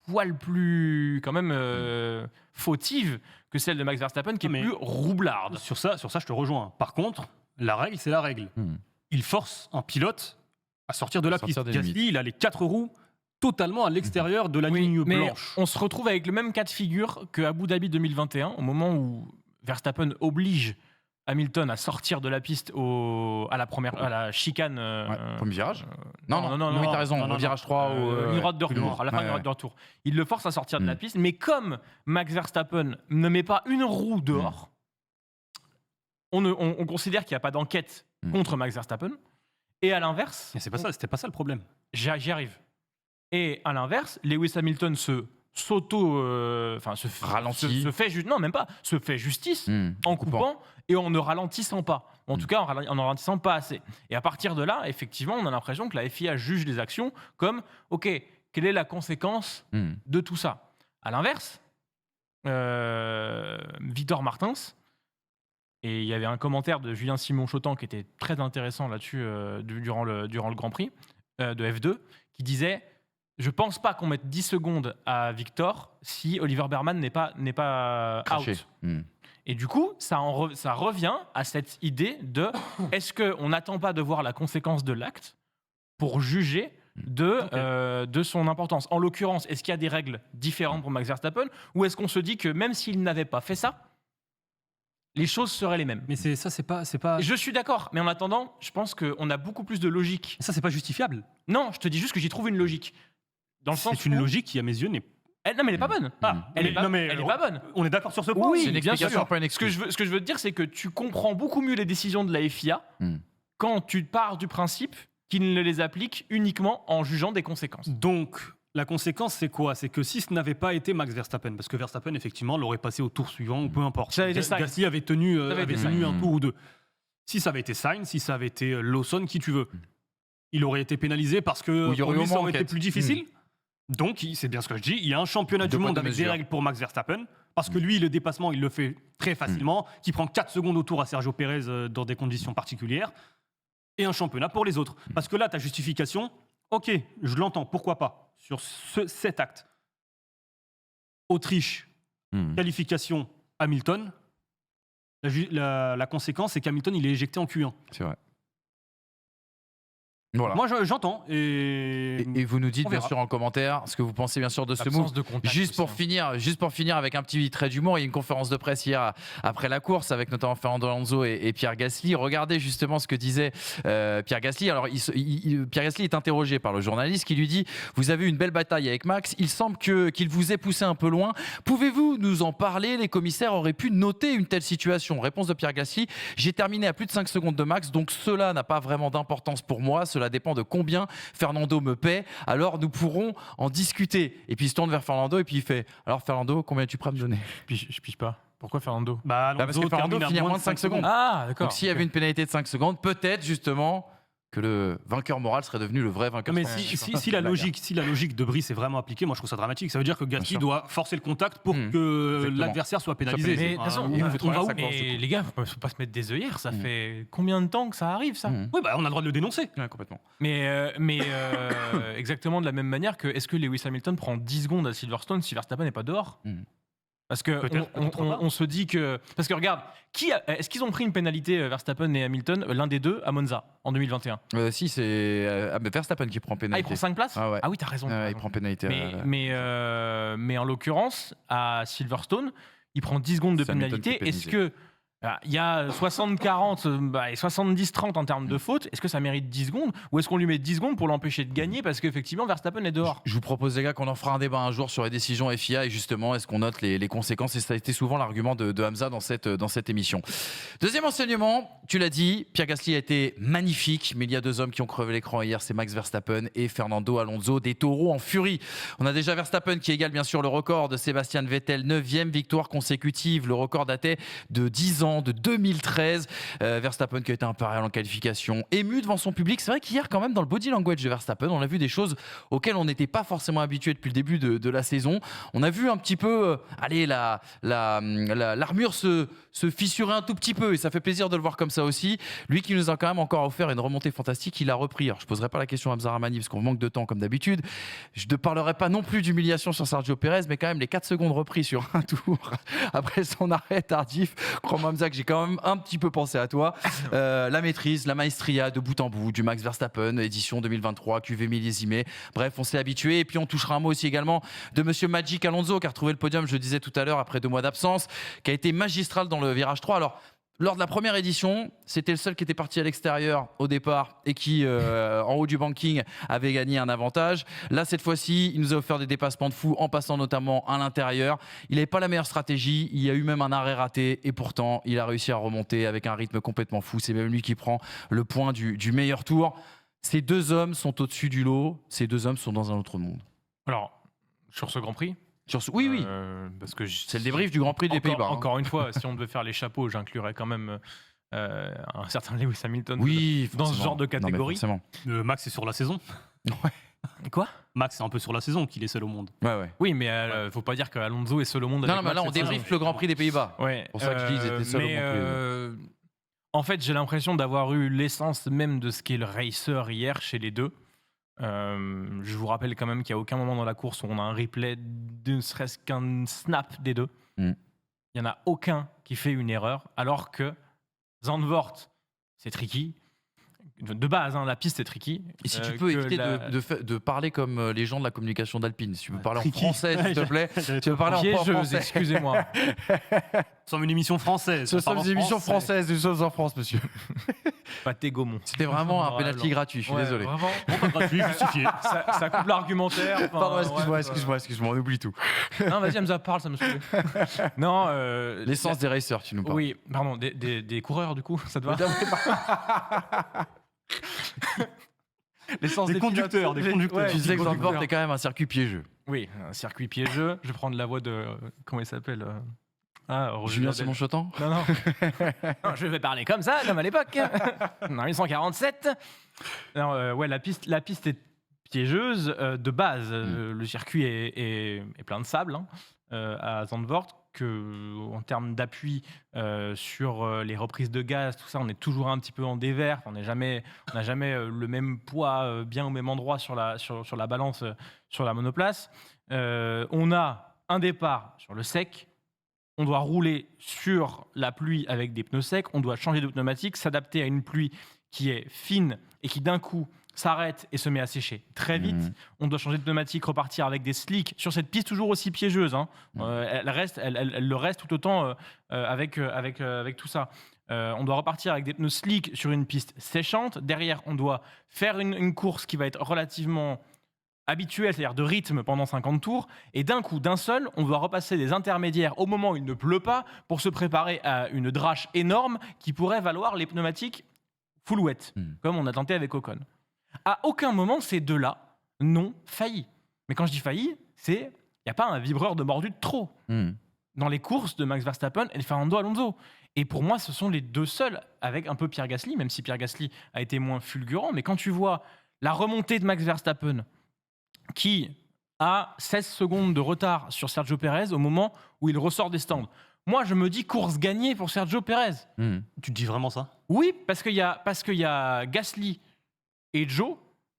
Speaker 2: un poil plus, quand même, fautive que celle de Max Verstappen, qui est plus roublarde.
Speaker 3: Sur ça, je te rejoins. Par contre, la règle, c'est la règle. Il force un pilote à sortir de la piste.
Speaker 1: des
Speaker 3: Gasly,
Speaker 1: limites.
Speaker 3: il a les 4 roues totalement à l'extérieur de la ligne
Speaker 2: mais
Speaker 3: blanche.
Speaker 2: on se retrouve avec le même cas de figure que Abu Dhabi 2021, au moment où Verstappen oblige Hamilton à sortir de la piste à la chicane.
Speaker 1: Premier virage non, oui, t'as raison.
Speaker 3: non,
Speaker 1: au virage 3.
Speaker 2: Une droite de retour, à la fin d'une droite de retour. Il le force à sortir de la piste, mais comme Max Verstappen ne met pas une roue dehors, on considère qu'il n'y a pas d'enquête contre Max Verstappen. Et à l'inverse.
Speaker 3: Mais c'était pas ça le problème.
Speaker 2: J'y arrive. Et à l'inverse, Lewis Hamilton se fait justice en coupant et en ne ralentissant pas. En tout cas, en ne ralentissant pas assez. Et à partir de là, effectivement, on a l'impression que la FIA juge les actions comme OK, quelle est la conséquence de tout ça? À l'inverse, Victor Martins, et il y avait un commentaire de Julien Simon-Chotan qui était très intéressant là-dessus durant le Grand Prix de F2, qui disait: je pense pas qu'on mette 10 secondes à Victor si Oliver Berman n'est pas out. Et du coup, ça revient à cette idée de est-ce qu'on n'attend pas de voir la conséquence de l'acte pour juger de son importance? En l'occurrence, est-ce qu'il y a des règles différentes pour Max Verstappen, ou est-ce qu'on se dit que même s'il n'avait pas fait ça, les choses seraient les mêmes?
Speaker 3: Mais c'est pas.
Speaker 2: Je suis d'accord, mais en attendant, je pense qu'on a beaucoup plus de logique.
Speaker 3: Ça, c'est pas justifiable.
Speaker 2: Non, je te dis juste que j'y trouve une logique. Dans le sens
Speaker 3: C'est une
Speaker 2: où-
Speaker 3: logique qui, à mes yeux, n'est
Speaker 2: Non, mais elle est pas bonne. Elle est pas bonne.
Speaker 3: On est d'accord sur ce point.
Speaker 2: Oui,
Speaker 1: C'est une
Speaker 2: bien
Speaker 1: explication,
Speaker 2: sûr.
Speaker 1: pas une
Speaker 2: Ce que
Speaker 1: excuse.
Speaker 2: je veux te dire, c'est que tu comprends beaucoup mieux les décisions de la FIA quand tu pars du principe qu'ils ne les appliquent uniquement en jugeant des conséquences.
Speaker 3: Donc, la conséquence, c'est quoi? C'est que si ce n'avait pas été Max Verstappen, parce que Verstappen, effectivement, l'aurait passé au tour suivant, ou peu importe.
Speaker 2: Ça avait été Sainz.
Speaker 3: Gasly avait tenu un tour ou deux. Si ça avait été Sainz, si ça avait été Lawson, qui tu veux, il aurait été pénalisé parce que
Speaker 1: Ou il y aurait
Speaker 3: pour lui,
Speaker 1: au
Speaker 3: ça
Speaker 1: moins
Speaker 3: aurait été
Speaker 1: enquête.
Speaker 3: plus difficile. Donc, c'est bien ce que je dis, il y a un championnat
Speaker 1: Deux
Speaker 3: du
Speaker 1: poids,
Speaker 3: monde
Speaker 1: deux
Speaker 3: avec des
Speaker 1: mesures.
Speaker 3: règles pour Max Verstappen, parce que lui, le dépassement, il le fait très facilement, qui prend 4 secondes au tour à Sergio Pérez dans des conditions particulières, et un championnat pour les autres. Parce que là, ta justification, ok, je l'entends, pourquoi pas, sur cet acte. Autriche, qualification Hamilton, la conséquence, c'est qu'Hamilton, il est éjecté en Q1.
Speaker 1: C'est vrai. Voilà.
Speaker 3: Moi, j'entends,
Speaker 1: Et vous nous dites
Speaker 3: on
Speaker 1: bien
Speaker 3: verra.
Speaker 1: sûr en commentaire ce que vous pensez bien sûr de ce
Speaker 2: L'absence
Speaker 1: move.
Speaker 2: de contact
Speaker 1: Juste
Speaker 2: aussi,
Speaker 1: pour
Speaker 2: hein.
Speaker 1: finir avec un petit trait d'humour, il y a une conférence de presse hier après la course avec notamment Fernando Alonso et Pierre Gasly. Regardez justement ce que disait Pierre Gasly. Alors Pierre Gasly est interrogé par le journaliste qui lui dit: vous avez eu une belle bataille avec Max, il semble qu'il vous ait poussé un peu loin. Pouvez-vous nous en parler? Les commissaires auraient pu noter une telle situation. Réponse de Pierre Gasly: j'ai terminé à plus de 5 secondes de Max, donc cela n'a pas vraiment d'importance pour moi, cela dépend de combien Fernando me paie, alors nous pourrons en discuter. Et puis il se tourne vers Fernando et puis il fait: alors Fernando, combien es-tu prêt à me donner?
Speaker 2: Je pige pas. Pourquoi Fernando?
Speaker 1: Parce que Fernando finit à moins de 5 secondes.
Speaker 2: Ah, d'accord.
Speaker 1: Donc s'il y avait une pénalité de 5 secondes, peut-être justement que le vainqueur moral serait devenu le vrai vainqueur.
Speaker 3: Mais
Speaker 1: sportif.
Speaker 3: si la logique de Brice est vraiment appliquée, moi je trouve ça dramatique. Ça veut dire que
Speaker 1: Bien
Speaker 3: Gasly
Speaker 1: sûr.
Speaker 3: doit forcer le contact pour que
Speaker 1: Exactement.
Speaker 3: l'adversaire soit pénalisé.
Speaker 2: Mais de toute façon,
Speaker 1: il vous fait
Speaker 3: on va
Speaker 1: trop
Speaker 3: où
Speaker 1: la sacoche,
Speaker 2: Mais les gars, faut pas se mettre des œillères. Ça fait combien de temps que ça arrive, ça?
Speaker 3: Oui, bah, on a le droit de le dénoncer.
Speaker 1: Ouais, complètement.
Speaker 2: Mais exactement de la même manière que est-ce que Lewis Hamilton prend 10 secondes à Silverstone si Verstappen n'est pas dehors? Parce que
Speaker 3: Peut-être pas.
Speaker 2: on se dit que... Parce que regarde, est-ce qu'ils ont pris une pénalité Verstappen et Hamilton, l'un des deux, à Monza, en 2021?
Speaker 1: Si, c'est Verstappen qui prend
Speaker 2: Ah,
Speaker 1: pénalité.
Speaker 2: il prend 5 places?
Speaker 1: Ah ouais.
Speaker 2: Ah oui, t'as raison. t'as
Speaker 1: Il
Speaker 2: raison.
Speaker 1: prend pénalité.
Speaker 2: Mais en l'occurrence, à Silverstone, il prend 10 secondes de
Speaker 1: C'est Hamilton qui est
Speaker 2: pénalité. Est-ce
Speaker 1: pénalisé.
Speaker 2: que il y a 60-40 et 70-30 en termes de fautes? Est-ce que ça mérite 10 secondes? Ou est-ce qu'on lui met 10 secondes pour l'empêcher de gagner parce qu'effectivement Verstappen est dehors?
Speaker 1: Je vous propose, les gars, qu'on en fera un débat un jour sur les décisions FIA et justement, est-ce qu'on note les conséquences? Et ça a été souvent l'argument de Hamza dans cette émission. Deuxième enseignement, tu l'as dit, Pierre Gasly a été magnifique, mais il y a deux hommes qui ont crevé l'écran hier, c'est Max Verstappen et Fernando Alonso, des taureaux en furie. On a déjà Verstappen qui égale bien sûr le record de Sébastien Vettel, 9e victoire consécutive. Le record datait de 10 ans, de 2013. Verstappen qui a été impérial en qualification, ému devant son public. C'est vrai qu'hier, quand même, dans le body language de Verstappen, on a vu des choses auxquelles on n'était pas forcément habitué depuis le début de la saison. On a vu un petit peu, l'armure se fissurer un tout petit peu, et ça fait plaisir de le voir comme ça aussi. Lui qui nous a quand même encore offert une remontée fantastique, il a repris. Alors, je ne poserai pas la question à Hamza Rahmani parce qu'on manque de temps comme d'habitude. Je ne parlerai pas non plus d'humiliation sur Sergio Pérez, mais quand même les 4 secondes repris sur un tour après son arrêt tardif, crois-moi Hamza, que j'ai quand même un petit peu pensé à toi. La maîtrise, la maestria de bout en bout du Max Verstappen, édition 2023, QV millésimée. Bref, on s'est habitué. Et puis on touchera un mot aussi également de monsieur Magic Alonso, qui a retrouvé le podium, je le disais tout à l'heure, après 2 mois d'absence, qui a été magistral dans le virage 3. Alors, lors de la première édition, c'était le seul qui était parti à l'extérieur au départ et qui, en haut du banking, avait gagné un avantage. Là, cette fois-ci, il nous a offert des dépassements de fou en passant notamment à l'intérieur. Il n'avait pas la meilleure stratégie, il y a eu même un arrêt raté et pourtant, il a réussi à remonter avec un rythme complètement fou. C'est même lui qui prend le point du meilleur tour. Ces 2 hommes sont au-dessus du lot, ces 2 hommes sont dans un autre monde.
Speaker 2: Alors, sur ce Grand Prix,
Speaker 1: Oui.
Speaker 2: parce que
Speaker 1: C'est le débrief du Grand Prix des Pays-Bas.
Speaker 2: Encore une fois, si on devait faire les chapeaux, j'inclurais quand même un certain Lewis Hamilton
Speaker 1: Oui,
Speaker 2: dans ce
Speaker 1: forcément.
Speaker 2: genre de
Speaker 1: Non, mais
Speaker 2: catégorie.
Speaker 1: forcément.
Speaker 3: Max est sur la saison.
Speaker 2: Quoi?
Speaker 3: Max est un peu sur la saison qu'il est seul au monde.
Speaker 1: Ouais.
Speaker 2: Oui, mais faut pas dire qu'Alonso est seul au monde.
Speaker 1: Non,
Speaker 2: avec
Speaker 1: mais là,
Speaker 2: Max
Speaker 1: on
Speaker 2: cette
Speaker 1: débriefe
Speaker 2: saison.
Speaker 1: le Grand Prix des Pays-Bas.
Speaker 2: Ouais,
Speaker 1: pour ça que je dis qu'ils étaient seuls au
Speaker 2: mais,
Speaker 1: Grand Prix.
Speaker 2: en fait, j'ai l'impression d'avoir eu l'essence même de ce qu'est le racer hier chez les deux. Je vous rappelle quand même qu'il n'y a aucun moment dans la course où on a un replay, ne serait-ce qu'un snap des deux. Il n'y en a aucun qui fait une erreur, alors que Zandvoort, c'est tricky. De base, la piste est tricky.
Speaker 1: Et si tu peux éviter de parler comme les gens de la communication d'Alpine, si tu peux parler en français, s'il te plaît. Tu veux parler en français.
Speaker 2: Excusez-moi.
Speaker 3: Nous sommes une émission française.
Speaker 1: Ce sont des émissions françaises, nous sommes en France, monsieur.
Speaker 2: Pâté Gaumont.
Speaker 1: C'était vraiment un
Speaker 2: Voilà.
Speaker 1: penalty gratuit, je suis désolé.
Speaker 2: Vraiment,
Speaker 3: Pas gratuit, justifié.
Speaker 2: ça coupe l'argumentaire.
Speaker 1: Pardon,
Speaker 2: ouais,
Speaker 1: excuse-moi, on oublie tout.
Speaker 2: Non, vas-y, Hamza, parle, ça me saoule. Non,
Speaker 1: L'essence des racers, tu nous parles.
Speaker 2: oui, pardon, des coureurs, du coup, ça te va? L'essence
Speaker 3: Des conducteurs,
Speaker 2: pilotes.
Speaker 3: des conducteurs.
Speaker 2: Ouais,
Speaker 1: Tu disais que
Speaker 2: des
Speaker 1: Zandvoort
Speaker 2: conducteurs.
Speaker 1: est quand même un circuit piégeux.
Speaker 2: Oui, un circuit piégeux. Je vais prendre la voix de. Comment il s'appelle Roger
Speaker 1: Julien
Speaker 2: Ladel.
Speaker 1: Simon-Chotan.
Speaker 2: Non, non. Non, je vais parler comme ça, comme à l'époque. En 1947. Non, ouais, la piste est piégeuse de base. Le circuit est plein de sable à Zandvoort. En termes d'appui sur les reprises de gaz, tout ça, on est toujours un petit peu en dévers. On n'a jamais le même poids bien au même endroit sur la balance, sur la monoplace. On a un départ sur le sec. On doit rouler sur la pluie avec des pneus secs. On doit changer de pneumatique, s'adapter à une pluie qui est fine et qui d'un coup s'arrête et se met à sécher très vite. On doit changer de pneumatique, repartir avec des slicks sur cette piste toujours aussi piégeuse. Elle le reste tout autant avec tout ça. On doit repartir avec des pneus slicks sur une piste séchante. Derrière, on doit faire une course qui va être relativement habituelle, c'est-à-dire de rythme pendant 50 tours. Et d'un coup, d'un seul, on doit repasser des intermédiaires au moment où il ne pleut pas pour se préparer à une drache énorme qui pourrait valoir les pneumatiques full wet, comme on a tenté avec Ocon. À aucun moment, ces deux-là n'ont failli. Mais quand je dis failli, il n'y a pas un vibreur de mordu de trop dans les courses de Max Verstappen et de Fernando Alonso. Et pour moi, ce sont les deux seuls, avec un peu Pierre Gasly, même si Pierre Gasly a été moins fulgurant. Mais quand tu vois la remontée de Max Verstappen, qui a 16 secondes de retard sur Sergio Pérez au moment où il ressort des stands, moi, je me dis course gagnée pour Sergio Pérez.
Speaker 3: Tu te dis vraiment ça?
Speaker 2: Oui, parce qu'il y a Gasly et Joe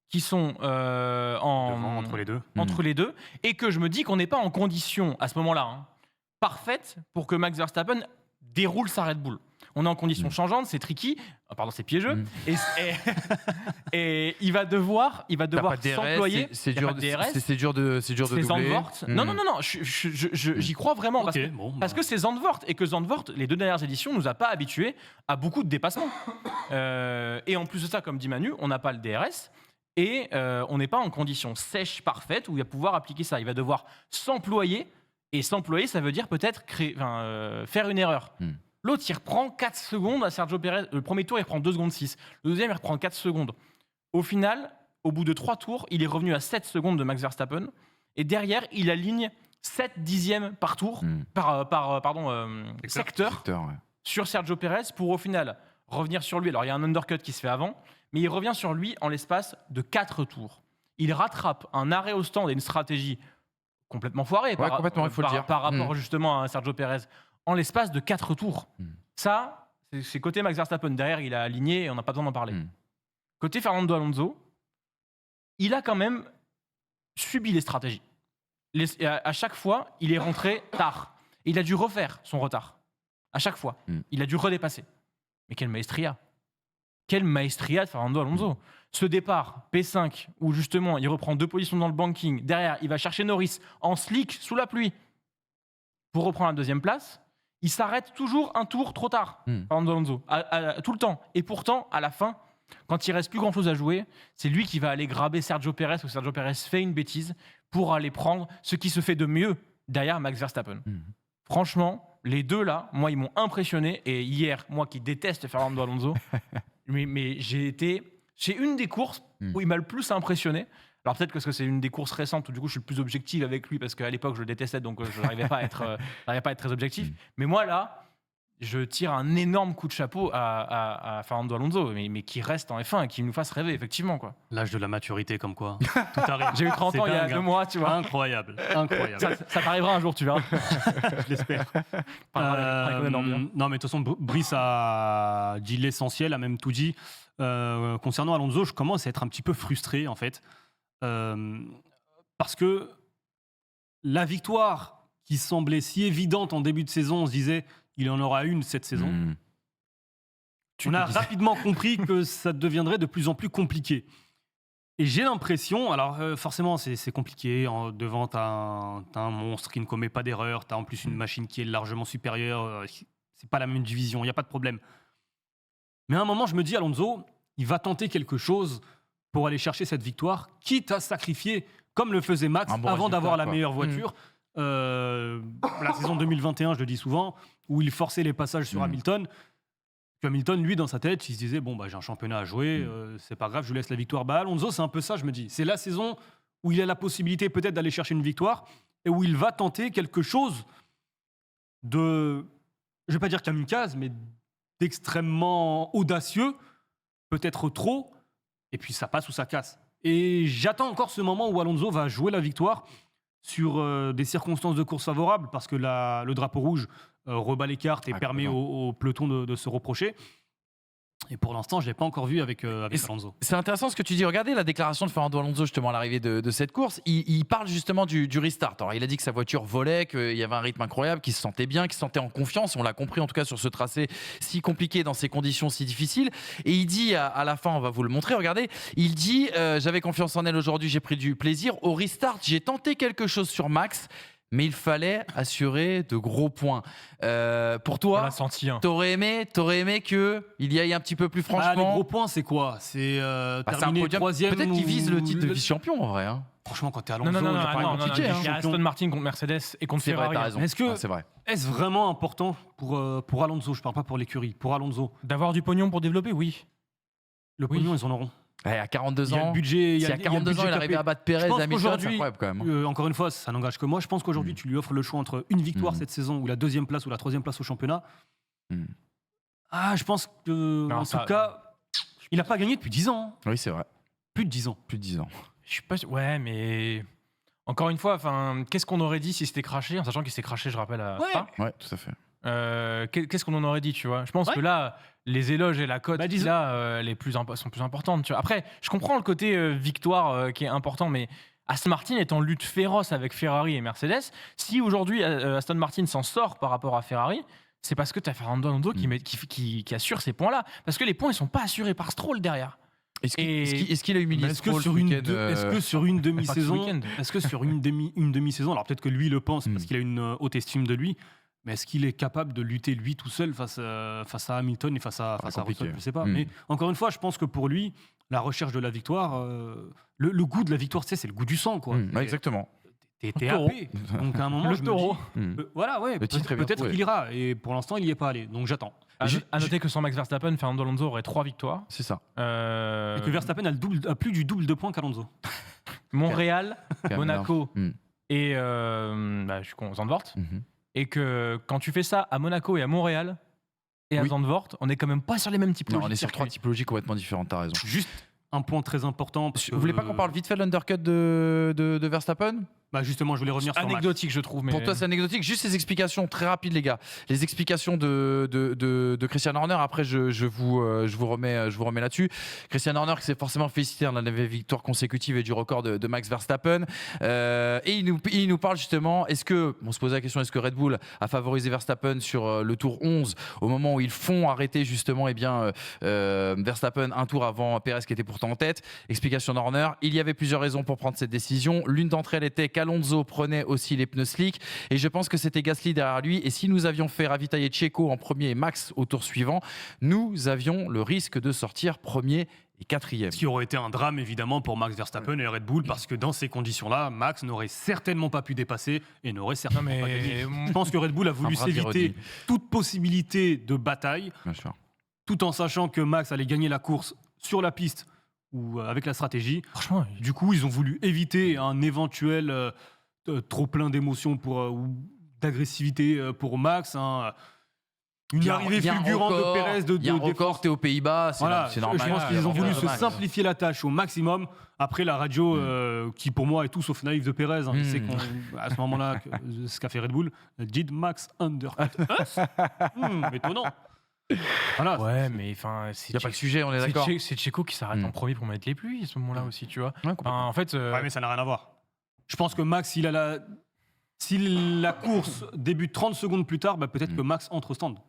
Speaker 2: qui sont
Speaker 3: entre les deux.
Speaker 2: entre les deux, et que je me dis qu'on n'est pas en condition à ce moment-là parfaite pour que Max Verstappen déroule sa Red Bull. On est en conditions changeantes, c'est tricky, c'est piégeux, et il va devoir s'employer.
Speaker 1: C'est dur de
Speaker 2: C'est
Speaker 1: doubler.
Speaker 2: Zandvoort. Non, j'y crois vraiment. Parce que c'est Zandvoort, et que Zandvoort, les 2 dernières éditions, nous a pas habitués à beaucoup de dépassements. Et en plus de ça, comme dit Manu, on n'a pas le DRS, et on n'est pas en conditions sèches parfaites où il va pouvoir appliquer ça. Il va devoir s'employer, et s'employer, ça veut dire peut-être faire une erreur. L'autre, il reprend 4 secondes à Sergio Pérez. Le premier tour, il reprend 2 secondes 6. Le deuxième, il reprend 4 secondes. Au final, au bout de 3 tours, il est revenu à 7 secondes de Max Verstappen. Et derrière, il aligne 7 dixièmes par tour, secteur, sur Sergio Pérez pour au final revenir sur lui. Alors, il y a un undercut qui se fait avant, mais il revient sur lui en l'espace de 4 tours. Il rattrape un arrêt au stand et une stratégie complètement foirée par rapport justement à Sergio Pérez en l'espace de 4 tours. Ça, c'est côté Max Verstappen. Derrière, il a aligné et on n'a pas besoin d'en parler. Côté Fernando Alonso, il a quand même subi les stratégies. À chaque fois, il est rentré tard. Il a dû refaire son retard. À chaque fois. Il a dû redépasser. Mais quelle maestria. Quelle maestria de Fernando Alonso. Ce départ, P5, où justement il reprend 2 positions dans le banking. Derrière, il va chercher Norris en slick, sous la pluie, pour reprendre la 2e place. Il s'arrête toujours un tour trop tard, Fernando Alonso, tout le temps. Et pourtant, à la fin, quand il reste plus grand-chose à jouer, c'est lui qui va aller graber Sergio Pérez, parce que Sergio Pérez fait une bêtise, pour aller prendre ce qui se fait de mieux derrière Max Verstappen. Franchement, les deux là, moi, ils m'ont impressionné. Et hier, moi qui déteste Fernando Alonso, mais c'est une des courses où il m'a le plus impressionné. Alors peut-être que c'est une des courses récentes où du coup je suis le plus objectif avec lui parce qu'à l'époque je le détestais, donc je n'arrivais pas à être très objectif. Mais moi là, je tire un énorme coup de chapeau à Fernando Alonso, mais qui reste en F1 et qui nous fasse rêver effectivement, quoi.
Speaker 3: L'âge de la maturité, comme quoi. Tout arrive.
Speaker 2: J'ai eu 30 ans il y a 2 mois, tu vois.
Speaker 3: Incroyable.
Speaker 2: Ça t'arrivera un jour, tu verras.
Speaker 3: Je l'espère. Non, mais de toute façon, Brice a dit l'essentiel, a même tout dit. Concernant Alonso, je commence à être un petit peu frustré, en fait. Parce que la victoire qui semblait si évidente en début de saison, on se disait il en aura une cette saison. On a rapidement compris que ça deviendrait de plus en plus compliqué. Et j'ai l'impression, alors forcément c'est compliqué, devant t'as un monstre qui ne commet pas d'erreur, t'as en plus une machine qui est largement supérieure, c'est pas la même division, il n'y a pas de problème. Mais à un moment je me dis Alonso, il va tenter quelque chose pour aller chercher cette victoire, quitte à sacrifier, comme le faisait Max avant d'avoir la meilleure voiture. La saison 2021, je le dis souvent, où il forçait les passages sur Hamilton. Puis Hamilton, lui, dans sa tête, il se disait bon, j'ai un championnat à jouer, c'est pas grave, je lui laisse la victoire. Alonso, c'est un peu ça, je me dis. C'est la saison où il a la possibilité peut-être d'aller chercher une victoire et où il va tenter quelque chose de, je vais pas dire kamikaze, mais d'extrêmement audacieux, peut-être trop, et puis ça passe ou ça casse. Et j'attends encore ce moment où Alonso va jouer la victoire sur des circonstances de course favorables, parce que le drapeau rouge rebat les cartes et permet au peloton de se reprocher. Et pour l'instant, je ne l'ai pas encore vu avec Alonso.
Speaker 1: C'est intéressant ce que tu dis. Regardez la déclaration de Fernando Alonso justement à l'arrivée de cette course. Il parle justement du restart. Alors, il a dit que sa voiture volait, qu'il y avait un rythme incroyable, qu'il se sentait bien, qu'il se sentait en confiance. On l'a compris en tout cas sur ce tracé si compliqué, dans ces conditions si difficiles. Et il dit à la fin, on va vous le montrer, regardez, il dit j'avais confiance en elle aujourd'hui, j'ai pris du plaisir. Au restart, j'ai tenté quelque chose sur Max, mais il fallait assurer de gros points. Pour toi, t'aurais aimé qu'il y aille un petit peu plus franchement.
Speaker 3: Les gros points, c'est quoi? C'est terminer troisième.
Speaker 1: Peut-être qu'il vise le titre de vice-champion en vrai.
Speaker 3: Franchement, quand t'es Alonso,
Speaker 2: non, il y a Aston Martin contre Mercedes et contre Ferrari.
Speaker 1: T'as raison.
Speaker 3: Est-ce vraiment important pour Alonso? Je parle pas pour l'écurie, pour Alonso.
Speaker 2: D'avoir du pognon pour développer, oui.
Speaker 3: Le pognon, ils en auront.
Speaker 1: À 42 ans,
Speaker 3: il y a le budget,
Speaker 1: si à 42 ans il arrivait à battre Pérez et Hamilton, c'est incroyable quand même.
Speaker 3: Encore une fois, ça n'engage que moi. Je pense qu'aujourd'hui, tu lui offres le choix entre une victoire cette saison ou la 2e place ou la 3e place au championnat. Je pense que, en tout cas, il n'a pas gagné depuis 10 ans.
Speaker 1: Oui, c'est vrai.
Speaker 3: Plus de 10 ans.
Speaker 1: Plus de 10 ans.
Speaker 2: Je suis pas... Ouais, mais... Encore une fois, qu'est-ce qu'on aurait dit s'il s'était craché, en sachant qu'il s'est craché, je rappelle, à Spa.
Speaker 1: Ouais, tout à fait.
Speaker 2: Qu'est-ce qu'on en aurait dit, tu vois? Je pense que là, les éloges et la cote qu'il a sont plus importantes. Tu vois. Après, je comprends le côté victoire qui est important, mais Aston Martin est en lutte féroce avec Ferrari et Mercedes. Si aujourd'hui Aston Martin s'en sort par rapport à Ferrari, c'est parce que tu as Fernando Alonso qui assure ces points-là. Parce que les points, ils sont pas assurés par Stroll derrière.
Speaker 1: Est-ce qu'il a humilié Stroll
Speaker 3: Est-ce que sur une demi-saison, alors peut-être que lui le pense parce qu'il a une haute estime de lui, mais est-ce qu'il est capable de lutter lui tout seul face à Hamilton et face à Russell? Je ne sais pas. Mais encore une fois, je pense que pour lui, la recherche de la victoire, le goût de la victoire, c'est le goût du sang, quoi.
Speaker 1: Exactement.
Speaker 3: T'es happé. Donc à un moment,
Speaker 2: le taureau.
Speaker 3: Voilà, ouais. Peut-être qu'il ira. Et pour l'instant, il n'y est pas allé. Donc j'attends.
Speaker 2: À noter que sans Max Verstappen, Fernando Alonso aurait 3 victoires.
Speaker 1: C'est ça.
Speaker 3: Et que Verstappen a plus du double de points qu'Alonso.
Speaker 2: Montréal, Monaco et je suis con, Zandvoort. Et que quand tu fais ça à Monaco et à Montréal et à Zandvoort, on n'est quand même pas sur les mêmes typologies.
Speaker 1: Non, on est sur 3 typologies complètement différentes, t'as raison.
Speaker 3: Juste un point très important.
Speaker 1: Vous voulez pas qu'on parle vite fait de l'undercut de Verstappen?
Speaker 3: Bah justement, je voulais revenir sur Max.
Speaker 2: Anecdotique, je trouve. Mais...
Speaker 1: Pour toi, c'est anecdotique. Juste ces explications très rapides, les gars. Les explications de Christian Horner. Après, je vous remets là-dessus. Christian Horner qui s'est forcément félicité de la victoire consécutive et du record de Max Verstappen. Et il nous parle justement, on se posait la question, est-ce que Red Bull a favorisé Verstappen sur le tour 11 au moment où ils font arrêter justement Verstappen un tour avant Perez qui était pourtant en tête. Explication d'Horner. Il y avait plusieurs raisons pour prendre cette décision. L'une d'entre elles était qu'Alonso prenait aussi les pneus slick et je pense que c'était Gasly derrière lui et si nous avions fait ravitailler Checo en premier et Max au tour suivant, nous avions le risque de sortir premier et quatrième.
Speaker 3: Ce qui aurait été un drame évidemment pour Max Verstappen et Red Bull parce que dans ces conditions-là, Max n'aurait certainement pas pu dépasser et n'aurait certainement pas gagné. Je pense que Red Bull a voulu s'éviter toute possibilité de bataille, tout en sachant que Max allait gagner la course sur la piste ou avec la stratégie.
Speaker 2: Franchement,
Speaker 3: du coup, ils ont voulu éviter un éventuel trop plein d'émotions ou d'agressivité pour Max. Une arrivée fulgurante de Perez.
Speaker 1: Il y a un record, t'es aux Pays-Bas, c'est normal.
Speaker 3: Je pense qu'ils ont voulu se simplifier la tâche au maximum. Après, la radio, qui pour moi est tout sauf naïve de Perez, c'est qu'à ce moment-là, ce qu'a fait Red Bull, did Max undercut us? Étonnant.
Speaker 2: Voilà, ouais, mais enfin,
Speaker 1: il n'y a pas de sujet, on est d'accord.
Speaker 2: C'est Checo qui s'arrête en premier pour mettre les pluies à ce moment-là aussi, tu vois.
Speaker 3: En fait, mais ça n'a rien à voir. Je pense que Max, si la course débute 30 secondes plus tard, peut-être que Max entre au stand.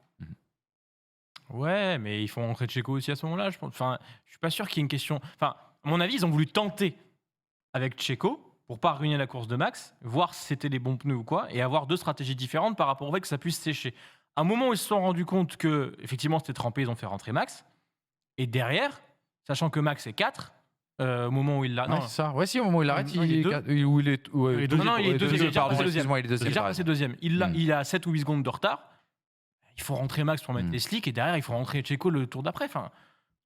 Speaker 2: Ouais, mais ils font rentrer Checo aussi à ce moment-là, je pense. Enfin, je suis pas sûr qu'il y ait une question. Enfin, à mon avis, ils ont voulu tenter avec Checo pour pas ruiner la course de Max, voir si c'était les bons pneus ou quoi, et avoir deux stratégies différentes par rapport au fait que ça puisse sécher. À un moment où ils se sont rendus compte que effectivement c'était trempé, ils ont fait rentrer Max. Et derrière, sachant que Max est 4, au moment où il l'a.
Speaker 1: Ouais, c'est ça. Ouais, si, au moment où il arrête, il est
Speaker 2: deuxième. Il a 7 ou 8 secondes de retard. Il faut rentrer Max pour mettre les slicks et derrière, il faut rentrer Checo le tour d'après. Enfin,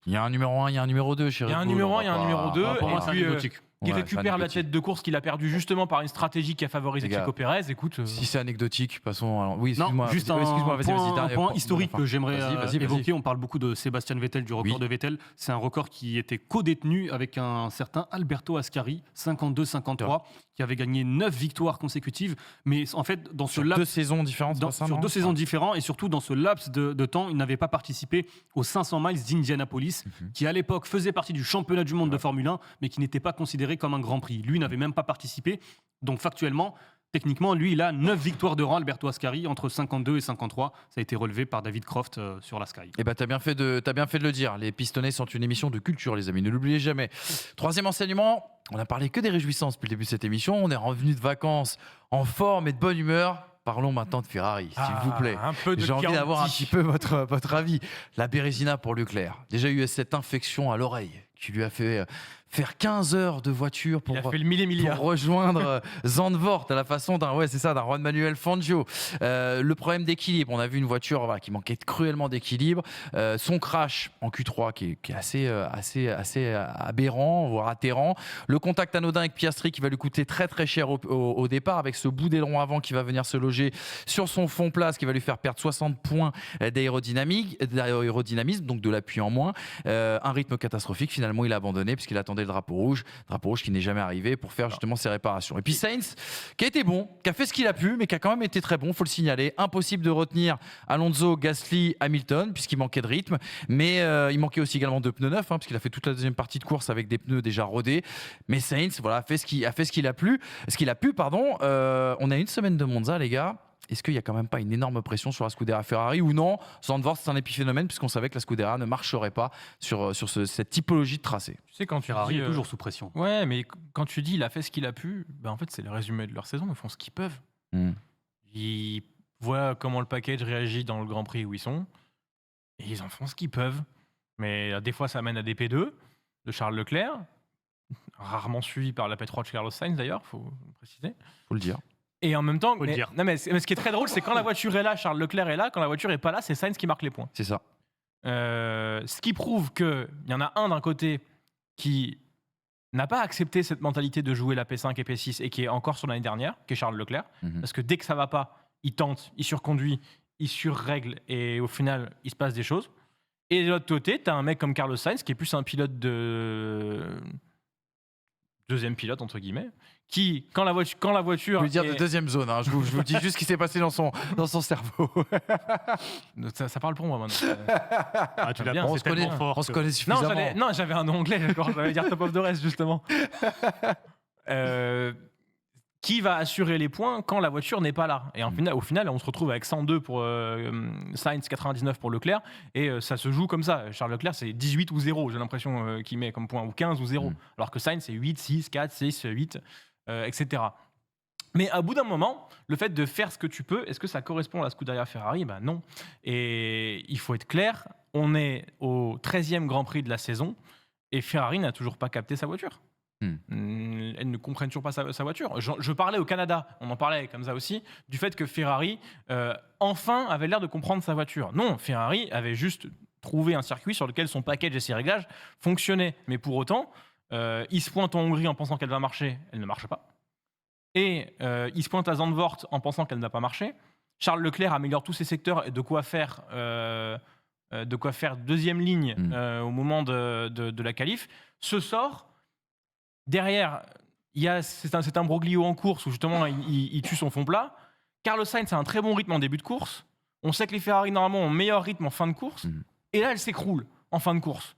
Speaker 1: il y a un numéro 1, il y a un numéro 2 chez Red Bull.
Speaker 2: Il y a un numéro 1, il y a un numéro 2.
Speaker 3: Pour moi, c'est anecdotique.
Speaker 2: Il récupère la tête de course qu'il a perdue justement par une stratégie qui a favorisé Checo Pérez. Écoute,
Speaker 1: si c'est anecdotique, passons. Alors, oui, excuse-moi.
Speaker 3: Juste un point historique que j'aimerais évoquer. On parle beaucoup de Sébastien Vettel, du record de Vettel. C'est un record qui était co-détenu avec un certain Alberto Ascari, 52-53, qui avait gagné 9 victoires consécutives. Mais en fait, dans ce laps.
Speaker 1: 2 saisons différentes,
Speaker 3: sur 2 saisons différentes, et surtout dans ce laps de temps, il n'avait pas participé aux 500 miles d'Indianapolis, qui à l'époque faisait partie du championnat du monde de Formule 1, mais qui n'était pas considéré comme un Grand Prix. Lui n'avait même pas participé. Donc factuellement, techniquement, lui, il a 9 victoires de rang, Alberto Ascari, entre 52 et 53. Ça a été relevé par David Croft sur la Sky.
Speaker 1: Eh ben, t'as bien fait de le dire. Les Pistonnets sont une émission de culture, les amis. Ne l'oubliez jamais. Troisième enseignement, on a parlé que des réjouissances depuis le début de cette émission. On est revenu de vacances en forme et de bonne humeur. Parlons maintenant de Ferrari, s'il vous plaît. J'ai envie d'avoir un petit peu votre avis. La Bérésina pour Leclerc. Déjà eu cette infection à l'oreille qui lui a fait faire 15 heures de voiture pour rejoindre Zandvoort à la façon d'un Juan Manuel Fangio. Le problème d'équilibre, on a vu une voiture qui manquait cruellement d'équilibre. Son crash en Q3 qui est assez aberrant, voire atterrant. Le contact anodin avec Piastri qui va lui coûter très très cher au départ, avec ce bout d'aileron avant qui va venir se loger sur son fond plat, ce qui va lui faire perdre 60 points d'aérodynamisme, donc de l'appui en moins. Un rythme catastrophique. Finalement, il a abandonné puisqu'il attendait le drapeau rouge qui n'est jamais arrivé pour faire justement ses réparations. Et puis Sainz, qui a été bon, qui a fait ce qu'il a pu, mais qui a quand même été très bon, faut le signaler. Impossible de retenir Alonso, Gasly, Hamilton, puisqu'il manquait de rythme, mais il manquait aussi également de pneus neufs, puisqu'il a fait toute la deuxième partie de course avec des pneus déjà rodés. Mais Sainz, a fait ce qu'il a pu. On a une semaine de Monza, les gars. Est-ce qu'il n'y a quand même pas une énorme pression sur la Scuderia Ferrari ou non? Zandvoort, c'est un épiphénomène puisqu'on savait que la Scuderia ne marcherait pas sur cette typologie de tracé.
Speaker 2: Tu sais, quand
Speaker 3: Ferrari est toujours sous pression.
Speaker 2: Ouais, mais quand tu dis il a fait ce qu'il a pu, en fait, c'est le résumé de leur saison. Ils font ce qu'ils peuvent. Ils voient comment le package réagit dans le Grand Prix où ils sont et ils en font ce qu'ils peuvent. Mais des fois, ça mène à des P2 de Charles Leclerc, rarement suivi par la P3 de Carlos Sainz d'ailleurs, faut préciser.
Speaker 1: Faut le dire.
Speaker 2: Et en même temps, mais ce qui est très drôle, c'est quand la voiture est là, Charles Leclerc est là. Quand la voiture est pas là, c'est Sainz qui marque les points.
Speaker 1: C'est ça.
Speaker 2: Ce qui prouve qu'il y en a un d'un côté qui n'a pas accepté cette mentalité de jouer la P5 et P6 et qui est encore sur l'année dernière, qui est Charles Leclerc. Parce que dès que ça va pas, il tente, il surconduit, il surrègle et au final, il se passe des choses. Et de l'autre côté, tu as un mec comme Carlos Sainz qui est plus un pilote de deuxième pilote entre guillemets, qui quand la voiture
Speaker 1: Je veux dire
Speaker 2: est-
Speaker 1: de deuxième zone. Hein. Je vous dis juste ce qui s'est passé dans son cerveau.
Speaker 2: ça parle pour moi maintenant.
Speaker 3: Ah, tu l'as
Speaker 2: bien,
Speaker 3: bien,
Speaker 2: c'est
Speaker 3: c'est tellement
Speaker 2: bien.
Speaker 3: fort.
Speaker 1: On se
Speaker 3: que-
Speaker 1: connaît suffisamment.
Speaker 2: Non, j'avais un nom anglais, d'accord, j'allais dire top of the rest justement. Qui va assurer les points quand la voiture n'est pas là. Et au final, on se retrouve avec 102 pour Sainz, 99 pour Leclerc, et ça se joue comme ça. Charles Leclerc, c'est 18 ou 0, j'ai l'impression qu'il met comme point, ou 15 ou 0, alors que Sainz, c'est 8, 6, 4, 6, 8, etc. Mais à bout d'un moment, le fait de faire ce que tu peux, est-ce que ça correspond à la Scuderia Ferrari ? Ben non. Et il faut être clair, on est au 13e Grand Prix de la saison, et Ferrari n'a toujours pas capté sa voiture. Elles ne comprennent toujours pas sa voiture. Je parlais au Canada, on en parlait comme ça aussi, du fait que Ferrari, enfin, avait l'air de comprendre sa voiture. Non, Ferrari avait juste trouvé un circuit sur lequel son package et ses réglages fonctionnaient. Mais pour autant, il se pointe en Hongrie en pensant qu'elle va marcher, elle ne marche pas. Et il se pointe à Zandvoort en pensant qu'elle n'a pas marché. Charles Leclerc améliore tous ses secteurs et de quoi faire deuxième ligne au moment de la qualif, se sort. Derrière, il y a cet imbroglio en course où justement il tue son fond plat. Carlos Sainz a un très bon rythme en début de course. On sait que les Ferrari normalement ont un meilleur rythme en fin de course. Et là, elle s'écroule en fin de course.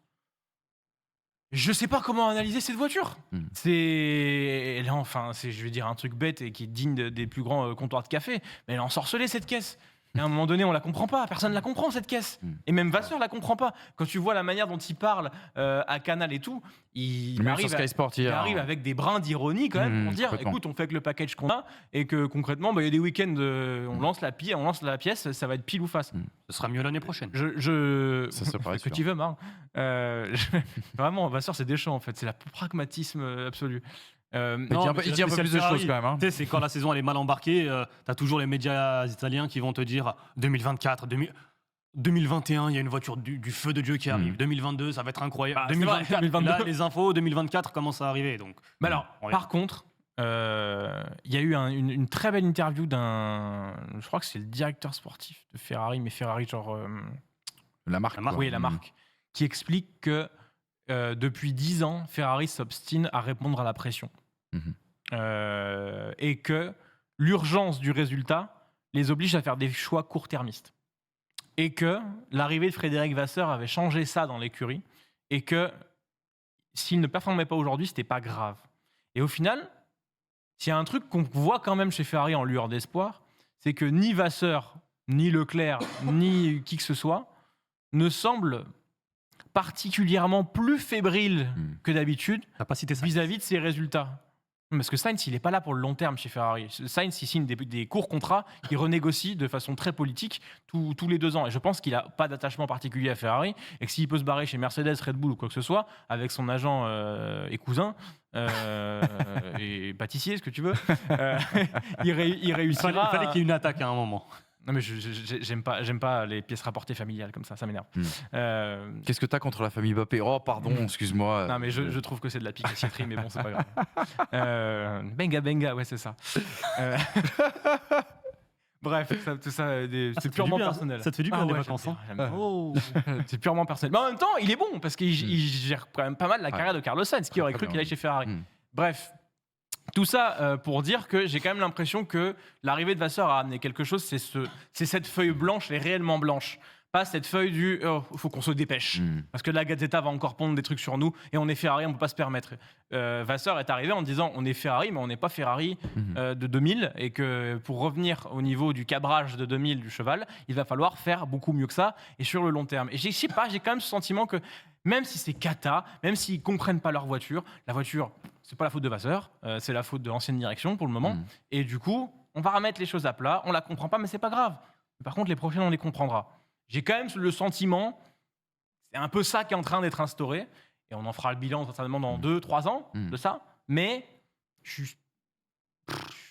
Speaker 2: Je sais pas comment analyser cette voiture. Elle est je vais dire un truc bête et qui est digne des plus grands comptoirs de café, mais elle a ensorcelé cette caisse. Et à un moment donné, on la comprend pas. Personne ne la comprend, cette caisse. Et même Vasseur la comprend pas. Quand tu vois la manière dont il parle à Canal et tout, il
Speaker 1: Même
Speaker 2: arrive,
Speaker 1: sur Sky Sport hier,
Speaker 2: il arrive avec des brins d'ironie quand même pour dire,
Speaker 1: complètement.
Speaker 2: écoute, on fait avec le package qu'on a et que concrètement, il y a des week-ends, on lance la pièce, ça va être pile ou face.
Speaker 3: Ce sera mieux l'année prochaine.
Speaker 1: Ça se paraît
Speaker 2: que
Speaker 1: sûr.
Speaker 2: tu veux, Marc. Vraiment, Vasseur, c'est Deschamps en fait. C'est le pragmatisme absolu.
Speaker 1: Il dit un peu plus de choses quand même. Hein.
Speaker 3: Tu sais, c'est quand la saison elle est mal embarquée, t'as toujours les médias italiens qui vont te dire 2024, 2021, il y a une voiture du feu de Dieu qui arrive. 2022, ça va être incroyable.
Speaker 2: Bah, c'est vrai,
Speaker 3: 2024,
Speaker 2: 2022.
Speaker 3: là, les infos, 2024 commencent à arriver. Donc,
Speaker 2: Mais alors,
Speaker 3: on verra.
Speaker 2: par contre, il y a eu une très belle interview je crois que c'est le directeur sportif de Ferrari, mais Ferrari genre...
Speaker 1: La marque. quoi.
Speaker 2: Oui, la marque, qui explique que depuis 10 ans, Ferrari s'obstine à répondre à la pression. Et que l'urgence du résultat les oblige à faire des choix court-termistes. Et que l'arrivée de Frédéric Vasseur avait changé ça dans l'écurie, et que s'il ne performait pas aujourd'hui, c'était pas grave. Et au final, s'il y a un truc qu'on voit quand même chez Ferrari en lueur d'espoir, c'est que ni Vasseur, ni Leclerc, ni qui que ce soit ne semble particulièrement plus fébrile que d'habitude
Speaker 3: T'as pas cité ça.
Speaker 2: vis-à-vis de ses résultats. Parce que Sainz, il n'est pas là pour le long terme chez Ferrari. Sainz, il signe des courts contrats, il renégocie de façon très politique tous les 2 ans. Et je pense qu'il n'a pas d'attachement particulier à Ferrari et que s'il peut se barrer chez Mercedes, Red Bull ou quoi que ce soit, avec son agent et cousin, et pâtissier, ce que tu veux, il réussira.
Speaker 3: Il fallait qu'il y ait une attaque à un moment.
Speaker 2: Non mais j'aime pas les pièces rapportées familiales comme ça m'énerve.
Speaker 1: Qu'est-ce que t'as contre la famille Mbappé ? Oh, pardon, excuse-moi.
Speaker 2: Non mais je trouve que c'est de la picasserie, mais bon, c'est pas grave. Benga, ouais, c'est ça. Bref, tout ça, c'est purement personnel.
Speaker 3: Ça te fait du bien les
Speaker 2: ouais,
Speaker 3: vacances.
Speaker 2: j'aime bien. C'est purement personnel. Mais en même temps, il est bon parce qu'il gère quand même pas mal la carrière de Carlos Sainz. Qui aurait cru qu'il allait chez Ferrari. Bref. Tout ça pour dire que j'ai quand même l'impression que l'arrivée de Vasseur a amené quelque chose, c'est cette feuille blanche, elle est réellement blanche. Pas cette feuille du « oh, faut qu'on se dépêche ». Parce que la Gazzetta va encore pondre des trucs sur nous et on est Ferrari, on ne peut pas se permettre. Vasseur est arrivé en disant « on est Ferrari, mais on n'est pas Ferrari de 2000 » et que pour revenir au niveau du cabrage de 2000 du cheval, il va falloir faire beaucoup mieux que ça et sur le long terme. Et je sais pas, j'ai quand même ce sentiment que même si c'est cata, même s'ils ne comprennent pas leur voiture, la voiture, c'est pas la faute de Vasseur, c'est la faute de l'ancienne direction pour le moment. Et du coup, on va remettre les choses à plat, on la comprend pas, mais c'est pas grave. Par contre, les prochaines, on les comprendra. J'ai quand même le sentiment, c'est un peu ça qui est en train d'être instauré, et on en fera le bilan certainement dans 2-3 ans de ça, mais je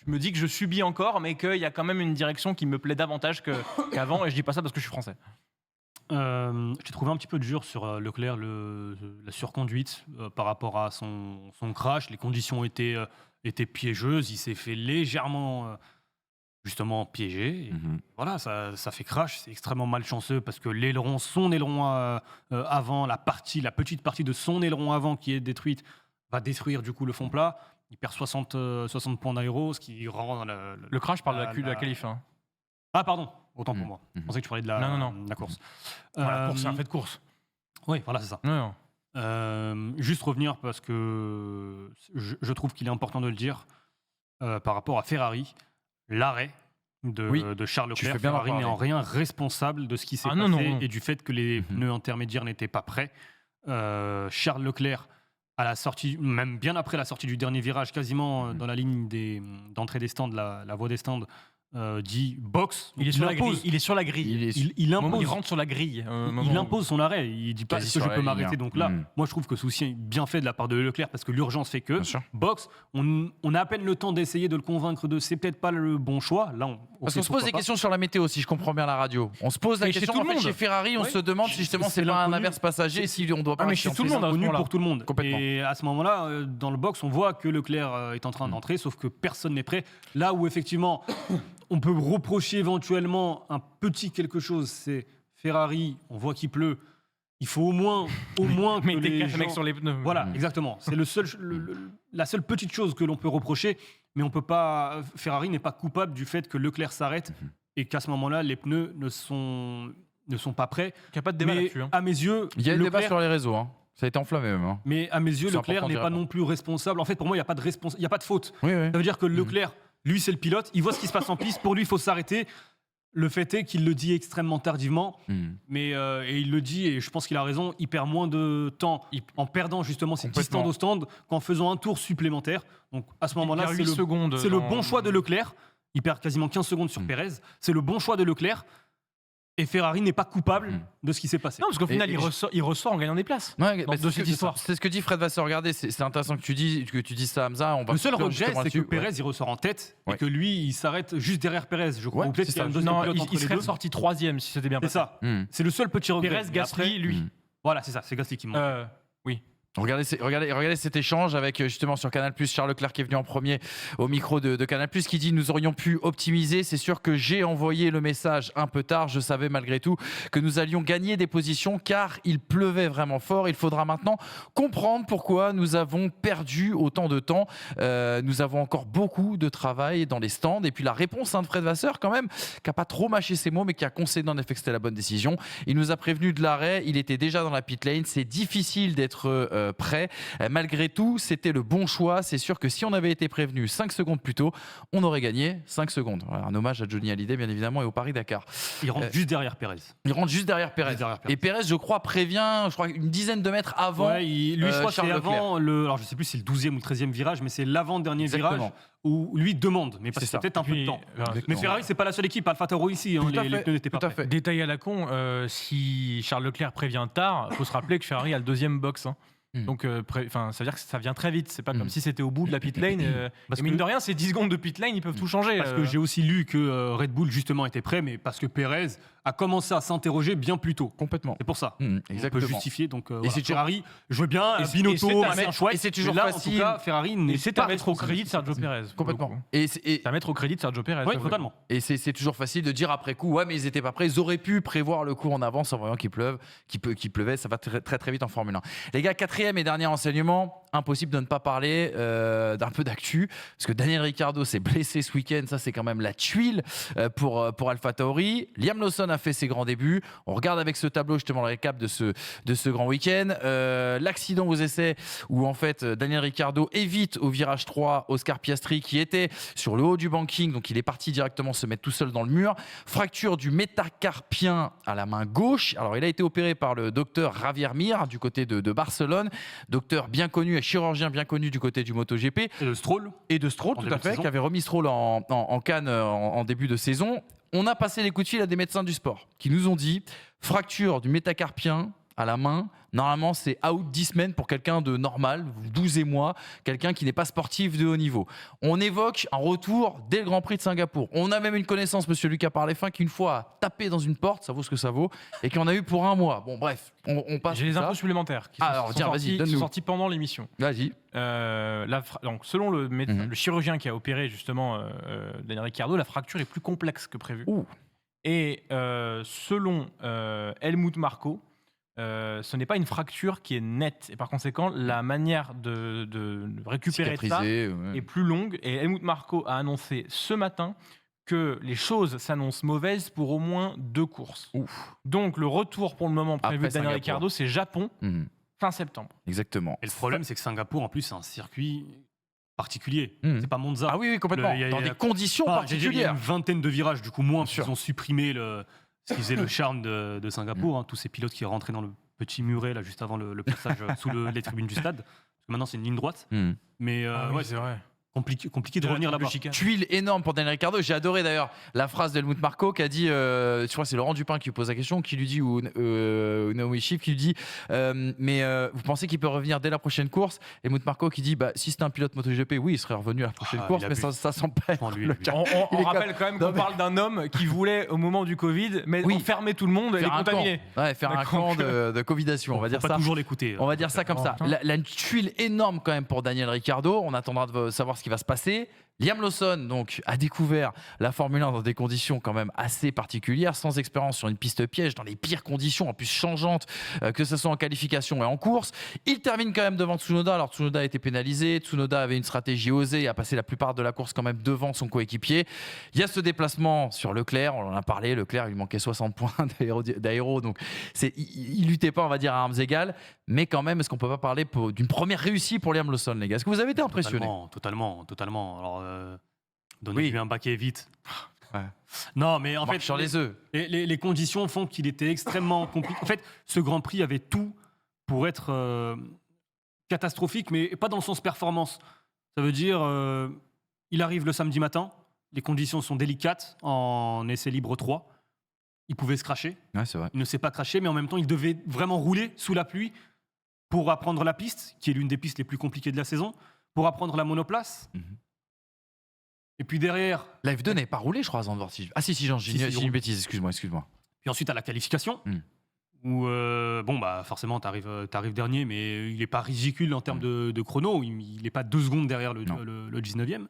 Speaker 2: me dis que je subis encore, mais qu'il y a quand même une direction qui me plaît davantage qu'avant, et je dis pas ça parce que je suis français.
Speaker 3: J'ai trouvé un petit peu dur sur Leclerc, la surconduite par rapport à son crash. Les conditions étaient piégeuses. Il s'est fait légèrement justement piégé. Et voilà, ça fait crash. C'est extrêmement malchanceux parce que son aileron avant, la petite partie de son aileron avant qui est détruite, va détruire du coup le fond plat. Il perd 60 points d'aéro, ce qui rend
Speaker 2: Le crash parle de la qualif. Hein.
Speaker 3: Ah pardon, autant pour moi. Je pensais que tu parlais de
Speaker 2: Non.
Speaker 3: la course.
Speaker 2: La course, c'est un fait de course.
Speaker 3: Oui, voilà, c'est ça.
Speaker 2: Non.
Speaker 3: Juste revenir parce que je trouve qu'il est important de le dire par rapport à Ferrari, l'arrêt de Charles Leclerc. Ferrari n'est en rien responsable de ce qui s'est passé
Speaker 2: non.
Speaker 3: et du fait que les pneus intermédiaires n'étaient pas prêts. Charles Leclerc, à la sortie, même bien après la sortie du dernier virage, quasiment dans la ligne d'entrée des stands, la voie des stands, dit box.
Speaker 2: Il est sur la grille. Il est sur la grille.
Speaker 3: Il impose.
Speaker 2: Il rentre sur la grille.
Speaker 3: Il impose son arrêt. Il dit pas est-ce que je peux m'arrêter. Donc là, moi je trouve que souci est bien fait de la part de Leclerc parce que l'urgence fait que box. On a à peine le temps d'essayer de le convaincre de c'est peut-être pas le bon choix. Là,
Speaker 1: parce qu'on se pose des questions sur la météo, si je comprends bien la radio. On se pose la question en fait, chez Ferrari, on se demande si justement c'est pas un inverse passager, si on doit pas.
Speaker 3: Mais chez tout le monde, connu pour tout le monde.
Speaker 1: Complètement.
Speaker 3: Et à ce moment-là, dans le box, on voit que Leclerc est en train d'entrer, sauf que personne n'est prêt. Là où effectivement, on peut reprocher éventuellement un petit quelque chose, c'est Ferrari. On voit qu'il pleut. Il faut au moins que les gens...
Speaker 2: mecs sur les pneus.
Speaker 3: Voilà, exactement. C'est la seule petite chose que l'on peut reprocher, mais on peut pas. Ferrari n'est pas coupable du fait que Leclerc s'arrête et qu'à ce moment-là, les pneus ne sont pas prêts.
Speaker 2: Il n'y a pas de débat là-dessus.
Speaker 3: À mes yeux,
Speaker 1: il y a un débat sur les réseaux. Hein. Ça a été enflammé même. Hein.
Speaker 3: Mais à mes yeux, Leclerc n'est pas non plus responsable. En fait, pour moi, il n'y a pas de faute.
Speaker 1: Oui.
Speaker 3: Ça veut dire que Leclerc, lui, c'est le pilote. Il voit ce qui se passe en piste. Pour lui, il faut s'arrêter. Le fait est qu'il le dit extrêmement tardivement, mais et il le dit, et je pense qu'il a raison, il perd moins de temps en perdant justement ses 10 stands au stand qu'en faisant un tour supplémentaire. Donc à ce moment-là, c'est le bon choix de Leclerc. Il perd quasiment 15 secondes sur Pérez. C'est le bon choix de Leclerc. Et Ferrari n'est pas coupable de ce qui s'est passé.
Speaker 2: Non, parce qu'au final, il ressort en gagnant des places.
Speaker 1: Ouais, de cette histoire. C'est ce que dit Fred Vasseur. Regardez, c'est intéressant que tu dis ça, Hamza.
Speaker 3: Le seul regret, c'est que Pérez, il ressort en tête et que lui, il s'arrête juste derrière Pérez. Je crois. Ou peut-être qu'il y a un deuxième pilote entre les deux.
Speaker 2: Il serait sorti 3e si c'était bien passé.
Speaker 3: C'est ça. C'est le seul petit regret.
Speaker 2: Pérez, Gasly, lui.
Speaker 3: Voilà, c'est ça. C'est Gasly qui manque.
Speaker 2: Oui.
Speaker 1: Regardez cet échange avec justement sur Canal+, Charles Leclerc qui est venu en premier au micro de Canal+, qui dit « Nous aurions pu optimiser, c'est sûr que j'ai envoyé le message un peu tard, je savais malgré tout que nous allions gagner des positions car il pleuvait vraiment fort. Il faudra maintenant comprendre pourquoi nous avons perdu autant de temps. Nous avons encore beaucoup de travail dans les stands. » Et puis la réponse de Fred Vasseur quand même, qui n'a pas trop mâché ses mots mais qui a concédé en effet que c'était la bonne décision. Il nous a prévenu de l'arrêt, il était déjà dans la pit lane, c'est difficile d'être prêt. Malgré tout, c'était le bon choix. C'est sûr que si on avait été prévenu 5 secondes plus tôt, on aurait gagné 5 secondes. Voilà, un hommage à Johnny Hallyday, bien évidemment, et au Paris-Dakar.
Speaker 3: Il rentre juste derrière Pérez.
Speaker 1: Et Pérez, je crois, prévient une dizaine de mètres avant.
Speaker 3: Ouais, lui, je crois que c'est avant alors je sais plus si c'est le 12e ou le 13e virage, mais c'est l'avant-dernier virage où lui demande. Mais parce que c'est peut-être un peu de temps. Mais Ferrari, c'est pas la seule équipe. Alpha Tauri ici, les pneus n'étaient pas prêts.
Speaker 2: Détail à la con, si Charles Leclerc prévient tard, il faut se rappeler que Ferrari a le 2e box. Donc, ça veut dire que ça vient très vite. C'est pas comme si c'était au bout de la pit lane. Parce que mine de rien, ces 10 secondes de pit lane, ils peuvent tout changer.
Speaker 3: Parce que j'ai aussi lu que Red Bull, justement, était prêt, mais parce que Pérez a commencé à s'interroger bien plus tôt.
Speaker 1: Complètement.
Speaker 3: C'est pour ça.
Speaker 1: Exactement.
Speaker 3: On peut justifier. Donc,
Speaker 1: et c'est
Speaker 3: Ferrari, je veux bien. Binotto, c'est un chouette.
Speaker 1: Et c'est toujours
Speaker 3: là,
Speaker 1: facile.
Speaker 3: En tout cas, Ferrari n'est
Speaker 2: c'est
Speaker 3: pas
Speaker 2: à mettre au crédit de Sergio Pérez.
Speaker 1: Complètement.
Speaker 2: C'est à mettre au crédit de Sergio Pérez.
Speaker 3: Oui, totalement.
Speaker 1: Et c'est toujours facile de dire après coup, ouais, mais ils n'étaient pas prêts. Ils auraient pu prévoir le coup en avance en voyant qu'il pleuvait. Ça va très très vite en Formule 1. Les gars, 4e et dernier enseignement. Impossible de ne pas parler d'un peu d'actu, parce que Daniel Ricciardo s'est blessé ce week-end, ça c'est quand même la tuile pour Alpha Tauri. Liam Lawson a fait ses grands débuts. On regarde avec ce tableau justement le récap de ce grand week-end. L'accident aux essais où en fait Daniel Ricciardo évite au virage 3 Oscar Piastri qui était sur le haut du banking, donc il est parti directement se mettre tout seul dans le mur. Fracture du métacarpien à la main gauche. Alors il a été opéré par le docteur Javier Mir du côté de Barcelone, docteur bien connu et chirurgien bien connu du côté du MotoGP.
Speaker 3: Et de Stroll.
Speaker 1: Tout à fait, qui avait remis Stroll en Cannes en début de saison. On a passé les coups de fil à des médecins du sport qui nous ont dit fracture du métacarpien à la main. Normalement, c'est out 10 semaines pour quelqu'un de normal, 12 mois, quelqu'un qui n'est pas sportif de haut niveau. On évoque un retour dès le Grand Prix de Singapour. On a même une connaissance, monsieur Lucas Parlefin, qui une fois a tapé dans une porte, ça vaut ce que ça vaut, et qui en a eu pour un mois. Bon, bref, on passe.
Speaker 2: J'ai les infos supplémentaires qui sont sortis pendant l'émission.
Speaker 1: Vas-y.
Speaker 2: Donc, selon le chirurgien qui a opéré justement Daniel Ricciardo, la fracture est plus complexe que prévu. Et selon Helmut Marko, ce n'est pas une fracture qui est nette. Et par conséquent, la manière de récupérer ça est plus longue. Et Helmut Marko a annoncé ce matin que les choses s'annoncent mauvaises pour au moins 2 courses.
Speaker 1: Ouf.
Speaker 2: Donc le retour pour le moment prévu
Speaker 1: Après
Speaker 2: de Daniel
Speaker 1: Singapour.
Speaker 2: Ricciardo, c'est Japon, fin septembre.
Speaker 1: Exactement.
Speaker 3: Et le problème, c'est que Singapour, en plus, c'est un circuit particulier. C'est pas Monza.
Speaker 1: Ah oui, complètement.
Speaker 3: Il y a-
Speaker 1: Dans
Speaker 3: il y a-
Speaker 1: des conditions
Speaker 3: J'ai dit, il y a
Speaker 1: particulières.
Speaker 3: une vingtaine de virages, du coup, moins, parce
Speaker 1: sûr.
Speaker 3: qu'ils ont supprimé ce qui faisait le charme de Singapour. Tous ces pilotes qui rentraient dans le petit muret, là, juste avant le passage sous les tribunes du stade. Parce que maintenant, c'est une ligne droite. Mais ouais,
Speaker 2: c'est vrai.
Speaker 3: compliqué de revenir là-bas.
Speaker 1: Tuile énorme pour Daniel Ricciardo. J'ai adoré d'ailleurs la phrase d'Helmut Marko qui a dit, je crois que c'est Laurent Dupin qui lui pose la question, qui lui dit, ou Naomi Schiff qui lui dit, mais vous pensez qu'il peut revenir dès la prochaine course? Helmut Marko qui dit, si c'était un pilote MotoGP, oui, il serait revenu à la prochaine course,
Speaker 3: il
Speaker 1: mais ça semble pas être
Speaker 3: lui,
Speaker 1: le
Speaker 3: lui.
Speaker 1: cas.
Speaker 2: On
Speaker 1: Il est
Speaker 2: rappelle quand même
Speaker 1: Non,
Speaker 2: qu'on
Speaker 1: mais-
Speaker 2: parle d'un homme qui voulait, au moment du Covid, enfermer tout le monde et les
Speaker 1: Faire un camp,
Speaker 2: contaminer.
Speaker 1: faire un camp de covidation, on va dire
Speaker 3: Faut
Speaker 1: ça.
Speaker 3: pas toujours l'écouter.
Speaker 1: On va dire ça comme ça. La tuile énorme quand même pour Daniel Ricciardo. On attendra de savoir ce qui va se passer. Liam Lawson donc a découvert la Formule 1 dans des conditions quand même assez particulières, sans expérience sur une piste piège, dans les pires conditions, en plus changeantes, que ce soit en qualification et en course. Il termine quand même devant Tsunoda. Alors Tsunoda a été pénalisé. Tsunoda avait une stratégie osée et a passé la plupart de la course quand même devant son coéquipier. Il y a ce déplacement sur Leclerc. On en a parlé. Leclerc, il lui manquait 60 points d'aéro, donc il luttait pas, on va dire, à armes égales. Mais quand même, est-ce qu'on peut pas parler d'une première réussite pour Liam Lawson, les gars? Est-ce que vous avez été impressionné?
Speaker 3: Totalement. Alors, donnez-lui un baquet vite.
Speaker 1: Ouais.
Speaker 3: Non, mais en
Speaker 1: Marche
Speaker 3: fait,
Speaker 1: sur les œufs.
Speaker 3: les conditions font qu'il était extrêmement compliqué. En fait, ce Grand Prix avait tout pour être catastrophique, mais pas dans le sens performance. Ça veut dire, il arrive le samedi matin, les conditions sont délicates en essai libre 3. Il pouvait se cracher.
Speaker 1: Ouais, c'est vrai.
Speaker 3: Il ne s'est pas craché, mais en même temps, il devait vraiment rouler sous la pluie pour apprendre la piste, qui est l'une des pistes les plus compliquées de la saison, pour apprendre la monoplace. Et puis derrière,
Speaker 1: La F2 n'est pas roulée, je crois, à Zandvoort. Ah si, j'ai
Speaker 3: si,
Speaker 1: une bêtise, excuse-moi.
Speaker 3: puis ensuite à la qualification, où forcément, tu arrives dernier, mais il n'est pas ridicule en termes de chrono. Il n'est pas 2 secondes derrière le 19e.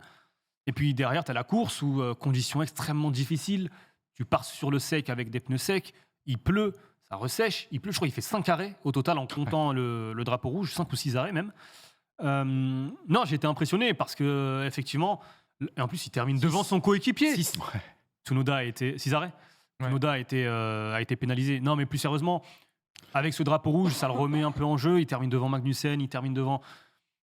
Speaker 3: Et puis derrière, tu as la course où, conditions extrêmement difficiles, tu pars sur le sec avec des pneus secs, il pleut, ça ressèche, il pleut, je crois qu'il fait 5 arrêts au total en comptant le drapeau rouge, 5 ou 6 arrêts même. Non, j'ai été impressionné parce que effectivement, et en plus il termine devant son coéquipier. Tsunoda a été 6 arrêts. Tsunoda a été pénalisé. Non, mais plus sérieusement, avec ce drapeau rouge, ça le remet un peu en jeu. Il termine devant Magnussen, il termine devant.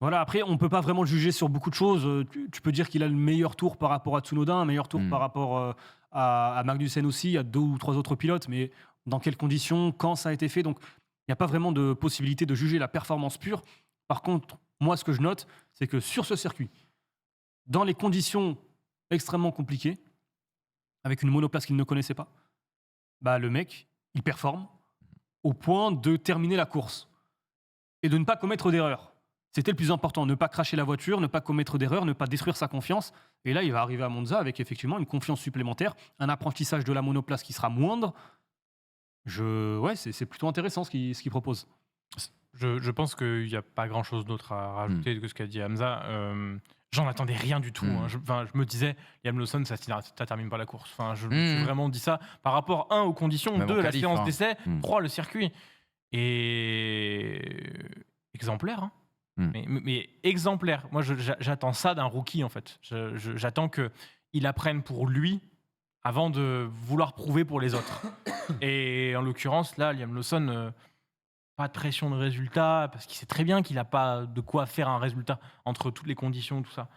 Speaker 3: Voilà, après, on ne peut pas vraiment le juger sur beaucoup de choses. Tu peux dire qu'il a le meilleur tour par rapport à Tsunoda, un meilleur tour par rapport à Magnussen aussi. Il y a 2 ou 3 autres pilotes, mais dans quelles conditions, quand ça a été fait. Donc, il n'y a pas vraiment de possibilité de juger la performance pure. Par contre, moi, ce que je note, c'est que sur ce circuit, dans les conditions extrêmement compliquées, avec une monoplace qu'il ne connaissait pas, le mec, il performe au point de terminer la course et de ne pas commettre d'erreur. C'était le plus important, ne pas cracher la voiture, ne pas commettre d'erreur, ne pas détruire sa confiance. Et là, il va arriver à Monza avec effectivement une confiance supplémentaire, un apprentissage de la monoplace qui sera moindre. C'est plutôt intéressant ce qu'il propose.
Speaker 2: Je pense qu'il n'y a pas grand-chose d'autre à rajouter que ce qu'a dit Hamza. J'en attendais rien du tout. Je me disais, Liam Lawson, ça termine pas la course. Je me suis vraiment dit ça par rapport, 1, aux conditions,
Speaker 1: Même
Speaker 2: 2,
Speaker 1: en
Speaker 2: la
Speaker 1: qualif,
Speaker 2: séance d'essai, 3, le circuit. Et exemplaire, hein. Mais exemplaire. Moi, j'attends ça d'un rookie, en fait. J'attends qu'il apprenne pour lui avant de vouloir prouver pour les autres. Et en l'occurrence, là, Liam Lawson, pas de pression de résultat, parce qu'il sait très bien qu'il n'a pas de quoi faire un résultat entre toutes les conditions, tout ça.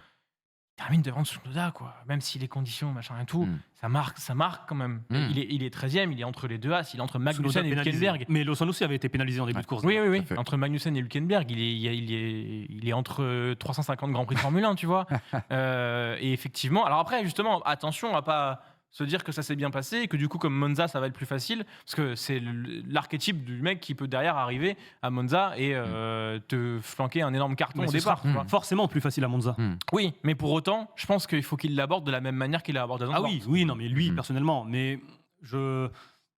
Speaker 2: Il termine devant Tsunoda, quoi. Même si les conditions, machin et tout, ça marque quand même. Il est 13e, il est entre les deux As, il est entre Magnussen et Hülkenberg.
Speaker 3: Mais Lawson aussi avait été pénalisé en début de course.
Speaker 2: Oui. Entre Magnussen et Hülkenberg, il est entre 350 Grands Prix de Formule 1, tu vois. Et effectivement, alors après, justement, attention à pas se dire que ça s'est bien passé et que du coup, comme Monza, ça va être plus facile, parce que c'est l'archétype du mec qui peut derrière arriver à Monza et te flanquer un énorme carton au départ.
Speaker 3: Forcément plus facile à Monza.
Speaker 2: Oui, mais pour autant, je pense qu'il faut qu'il l'aborde de la même manière qu'il l'a abordé à Zandvoort.
Speaker 3: Oui, non, mais lui, personnellement. Mais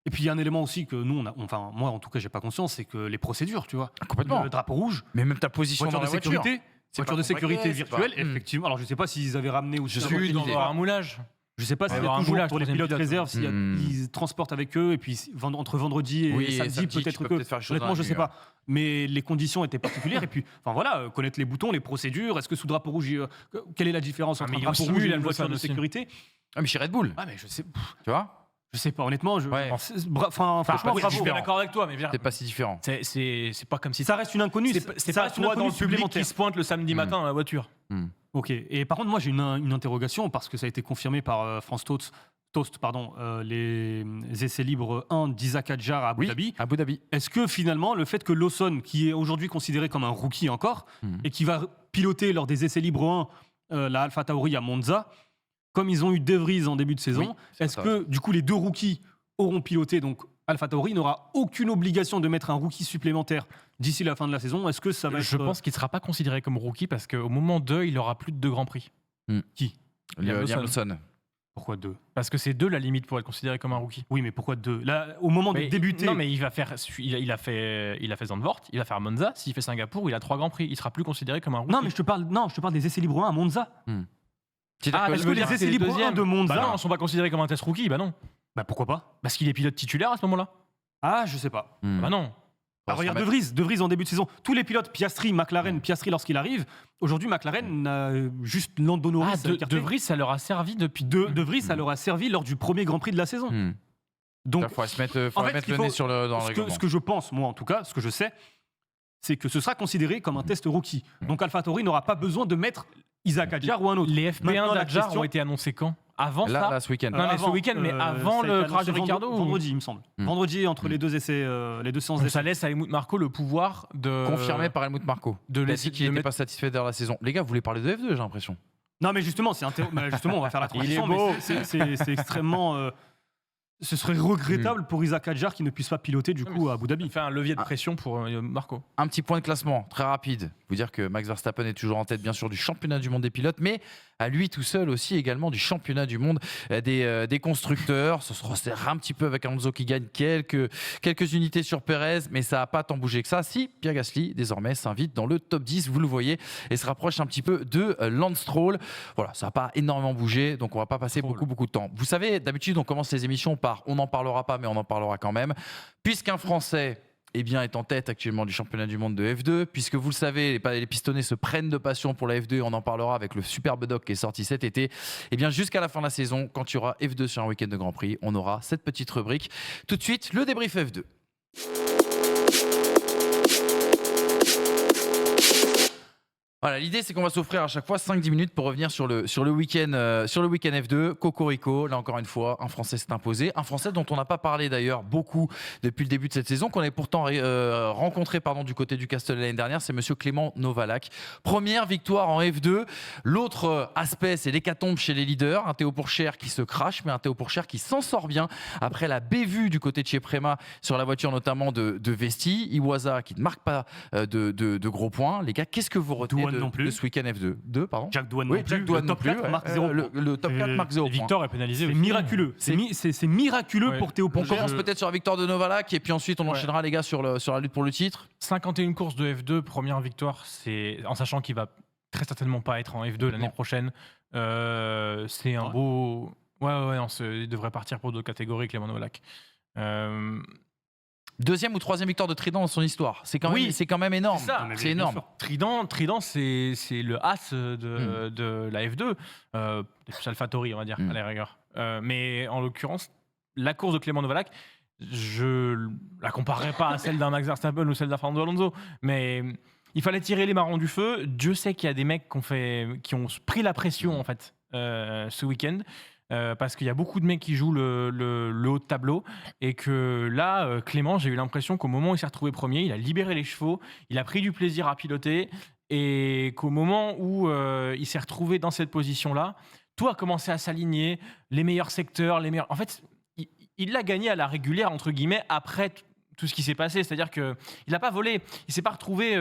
Speaker 3: Et puis il y a un élément aussi que nous, moi en tout cas, j'ai pas conscience, c'est que les procédures, tu vois.
Speaker 1: Complètement.
Speaker 3: Le drapeau rouge,
Speaker 1: Mais même ta position
Speaker 3: voiture
Speaker 1: dans
Speaker 3: de
Speaker 1: la voiture.
Speaker 3: sécurité,
Speaker 1: C'est
Speaker 3: voiture
Speaker 1: pas
Speaker 3: de sécurité
Speaker 1: compliqué, c'est
Speaker 3: virtuelle,
Speaker 1: pas-
Speaker 3: effectivement. Alors je sais pas s'ils avaient ramené aussi.
Speaker 1: Je suis
Speaker 2: Il doit y avoir un moulage.
Speaker 3: Je sais pas
Speaker 2: Il va y
Speaker 3: s'il y a
Speaker 2: avoir un
Speaker 3: toujours
Speaker 2: moulage,
Speaker 3: pour les
Speaker 2: troisième
Speaker 3: pilotes
Speaker 2: pilote.
Speaker 3: réserves, s'ils transportent avec eux, et puis entre vendredi et samedi,
Speaker 1: tu
Speaker 3: peut-être
Speaker 1: peux
Speaker 3: que.
Speaker 1: peut-être faire les choses dans
Speaker 3: Honnêtement,
Speaker 1: la
Speaker 3: je
Speaker 1: nuit,
Speaker 3: sais pas. Mais les conditions étaient particulières, et puis, enfin voilà, connaître les boutons, les procédures, est-ce que sous drapeau rouge, quelle est la différence entre
Speaker 2: mais
Speaker 3: un
Speaker 2: il
Speaker 3: drapeau
Speaker 2: simule
Speaker 3: rouge et
Speaker 2: la
Speaker 3: une voiture de
Speaker 2: Lawson aussi.
Speaker 3: sécurité?
Speaker 1: Ah, mais chez Red Bull,
Speaker 3: Ah, mais je sais.
Speaker 1: tu vois,
Speaker 3: Je sais pas, honnêtement.
Speaker 1: Ouais.
Speaker 3: Franchement,
Speaker 2: oui, je
Speaker 3: bravo.
Speaker 2: suis bien d'accord avec toi, mais
Speaker 1: c'est pas si différent.
Speaker 2: c'est pas comme si
Speaker 3: Ça reste une inconnue.
Speaker 2: c'est
Speaker 3: ça
Speaker 2: pas
Speaker 3: reste une
Speaker 2: toi dans
Speaker 3: inconnue
Speaker 2: le public
Speaker 3: supplémentaire.
Speaker 2: qui se pointe le samedi matin dans la voiture.
Speaker 3: Ok. Et par contre, moi, j'ai une interrogation parce que ça a été confirmé par France Toast, les essais libres 1 d'Isaac Adjar à Abu Dhabi.
Speaker 1: Abu Dhabi.
Speaker 3: Est-ce que finalement, le fait que Lawson, qui est aujourd'hui considéré comme un rookie encore, et qui va piloter lors des essais libres 1 la Alpha Tauri à Monza, comme ils ont eu De Vries en début de saison,
Speaker 1: Oui, c'est
Speaker 3: est-ce
Speaker 1: ça.
Speaker 3: que du coup les deux rookies auront piloté, donc Alpha Tauri n'aura aucune obligation de mettre un rookie supplémentaire d'ici la fin de la saison? Est-ce que ça va
Speaker 2: Je
Speaker 3: être...
Speaker 2: pense qu'il ne sera pas considéré comme rookie parce qu'au moment 2, il aura plus de 2 grands prix.
Speaker 3: Qui?
Speaker 1: Liam
Speaker 2: Lawson.
Speaker 1: Lawson.
Speaker 3: Pourquoi 2?
Speaker 2: Parce que c'est 2 la limite pour être considéré comme un rookie.
Speaker 3: Oui, mais pourquoi 2? Là, au moment de
Speaker 2: Mais-
Speaker 3: débuter...
Speaker 2: Non, mais il a fait Zandvoort, il va faire Monza. S'il fait Singapour, il a 3 grands prix. Il sera plus considéré comme un rookie.
Speaker 3: Non, mais je te parle des essais libres 1 à Monza.
Speaker 1: C'est-à-dire que
Speaker 3: est-ce
Speaker 2: tu
Speaker 3: que
Speaker 2: veux
Speaker 3: les
Speaker 2: dire
Speaker 3: essais
Speaker 2: c'est
Speaker 3: libres
Speaker 2: deuxièmes
Speaker 3: 1 de Monza...
Speaker 2: Bah non, ils ne sont pas considérés comme un test rookie. Bah non.
Speaker 3: Bah pourquoi pas?
Speaker 2: Parce qu'il est pilote titulaire à ce moment-là.
Speaker 3: Ah, je sais pas.
Speaker 2: Bah non.
Speaker 3: Ah, regarde De Vries en début de saison. Tous les pilotes, Piastri, McLaren, Piastri lorsqu'il arrive. Aujourd'hui, McLaren a juste Lando Norris.
Speaker 2: De Vries, ça leur a servi depuis.
Speaker 3: De Vries, ça leur a servi lors du premier Grand Prix de la saison. Donc,
Speaker 1: il faudrait se mettre,
Speaker 3: en fait,
Speaker 1: mettre
Speaker 3: il
Speaker 1: le
Speaker 3: faut-
Speaker 1: nez dans le règlement.
Speaker 3: ce que je pense, moi en tout cas, ce que je sais, c'est que ce sera considéré comme un test rookie. Donc AlphaTauri n'aura pas besoin de mettre Isaac Adjar ou un autre.
Speaker 2: Les FP1
Speaker 3: Maintenant, la
Speaker 2: d'Adjar
Speaker 3: question-
Speaker 2: ont été annoncés quand? Avant
Speaker 1: Là,
Speaker 2: ça
Speaker 1: là, ce week-end.
Speaker 2: Non, mais ce week-end, mais avant
Speaker 3: ça a
Speaker 2: le
Speaker 3: été
Speaker 2: crash de
Speaker 3: annoncé
Speaker 2: Ricciardo ou-
Speaker 3: Vendredi, il me semble. Vendredi, entre les deux essais, les deux séances
Speaker 2: Donc
Speaker 3: d'essais.
Speaker 2: ça laisse à Helmut Marko le pouvoir de.
Speaker 1: Confirmé par Helmut Marko.
Speaker 2: de
Speaker 1: Il a
Speaker 2: laisser-
Speaker 1: dit qu'il
Speaker 2: de
Speaker 1: n'était
Speaker 2: mettre-
Speaker 1: pas satisfait de la saison. Les gars, vous voulez parler de F2, j'ai l'impression.
Speaker 3: Non, mais justement, justement, on va faire la transition.
Speaker 2: Il est beau.
Speaker 3: Mais c'est extrêmement. Ce serait regrettable pour Isaac Adjar qui ne puisse pas piloter du coup à Abu Dhabi.
Speaker 2: Il fait un levier de pression pour Marko.
Speaker 1: Un petit point de classement, très rapide. Vous dire que Max Verstappen est toujours en tête, bien sûr, du championnat du monde des pilotes, mais à lui tout seul aussi également du championnat du monde des constructeurs. Ça se resserre un petit peu avec Alonso qui gagne quelques unités sur Perez, mais ça n'a pas tant bougé que ça. Si Pierre Gasly, désormais, s'invite dans le top 10, vous le voyez, et se rapproche un petit peu de Lance Stroll. Voilà, ça n'a pas énormément bougé, donc on va pas passer beaucoup de temps. Vous savez, d'habitude, on commence les émissions par on n'en parlera pas, mais on en parlera quand même. Puisqu'un Français est en tête actuellement du championnat du monde de F2, puisque vous le savez, les pistonnés se prennent de passion pour la F2, et on en parlera avec le superbe doc qui est sorti cet été. Et bien jusqu'à la fin de la saison, quand il y aura F2 sur un week-end de Grand Prix, on aura cette petite rubrique. Tout de suite, le débrief F2. Voilà, l'idée c'est qu'on va s'offrir à chaque fois 5-10 minutes pour revenir sur le week-end F2. Cocorico, là encore une fois, un Français s'est imposé. Un Français dont on n'a pas parlé d'ailleurs beaucoup depuis le début de cette saison, qu'on avait pourtant rencontré du côté du Castellet l'année dernière, c'est monsieur Clément Novalak. Première victoire en F2. L'autre aspect, c'est l'hécatombe chez les leaders. Un Théo Pourchaire qui se crache, mais un Théo Pourchaire qui s'en sort bien après la bévue du côté de chez Prema sur la voiture notamment de Vesti. Iwasa qui ne marque pas de gros points. Les gars, qu'est-ce que vous retenez
Speaker 3: non plus.
Speaker 1: de ce week-end F2 pardon.
Speaker 3: Jack Douane
Speaker 1: Oui,
Speaker 3: non plus.
Speaker 1: Jack Douane
Speaker 3: Le
Speaker 1: non
Speaker 3: top
Speaker 1: plus.
Speaker 3: 4 marque 0 points.
Speaker 1: Le top 4 marque 0 points.
Speaker 2: Victor est pénalisé
Speaker 3: C'est
Speaker 2: aussi.
Speaker 3: miraculeux. C'est miraculeux
Speaker 2: Ouais.
Speaker 3: pour Théo
Speaker 1: On
Speaker 3: Pourchaire.
Speaker 1: commence peut-être sur la victoire de Novalak et puis ensuite on
Speaker 2: Ouais.
Speaker 1: enchaînera les gars sur la lutte pour le titre.
Speaker 2: 51 courses de F2, première victoire, c'est en sachant qu'il va très certainement pas être en F2 l'année
Speaker 1: Non.
Speaker 2: prochaine. C'est un beau. Ouais, non, il devrait partir pour d'autres catégories, Clément Novalak.
Speaker 1: Deuxième ou troisième victoire de Trident dans son histoire. C'est quand même énorme.
Speaker 2: C'est ça.
Speaker 3: Mais
Speaker 1: C'est
Speaker 3: bien
Speaker 1: énorme.
Speaker 3: sûr.
Speaker 2: Trident, c'est le as de la F2. Peut-être plus AlphaTauri, on va dire, à la rigueur. Mais en l'occurrence, la course de Clément Novalak, je la comparerai pas à celle d'un Max Verstappen ou celle d'un Fernando Alonso, mais il fallait tirer les marrons du feu. Dieu sait qu'il y a des mecs qui ont pris la pression en fait ce week-end. Parce qu'il y a beaucoup de mecs qui jouent le haut de tableau et que là, Clément, j'ai eu l'impression qu'au moment où il s'est retrouvé premier, il a libéré les chevaux, il a pris du plaisir à piloter et qu'au moment où il s'est retrouvé dans cette position-là, tout a commencé à s'aligner, les meilleurs secteurs, les meilleurs... En fait, il l'a gagné à la régulière, entre guillemets, après tout ce qui s'est passé. C'est-à-dire qu'il n'a pas volé, il ne s'est pas retrouvé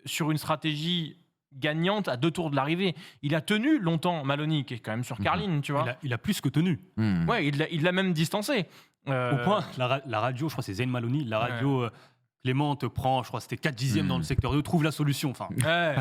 Speaker 2: sur une stratégie gagnante à 2 tours de l'arrivée. Il a tenu longtemps Maloney, qui est quand même sur Carline, tu vois.
Speaker 3: Il a plus que tenu.
Speaker 2: Ouais, il l'a même distancé.
Speaker 3: Au point, la radio, je crois que c'est Zayn Maloney, la radio Clément te prend, je crois que c'était 4 dixièmes dans le secteur 2, trouve la solution. Enfin,
Speaker 2: Ouais,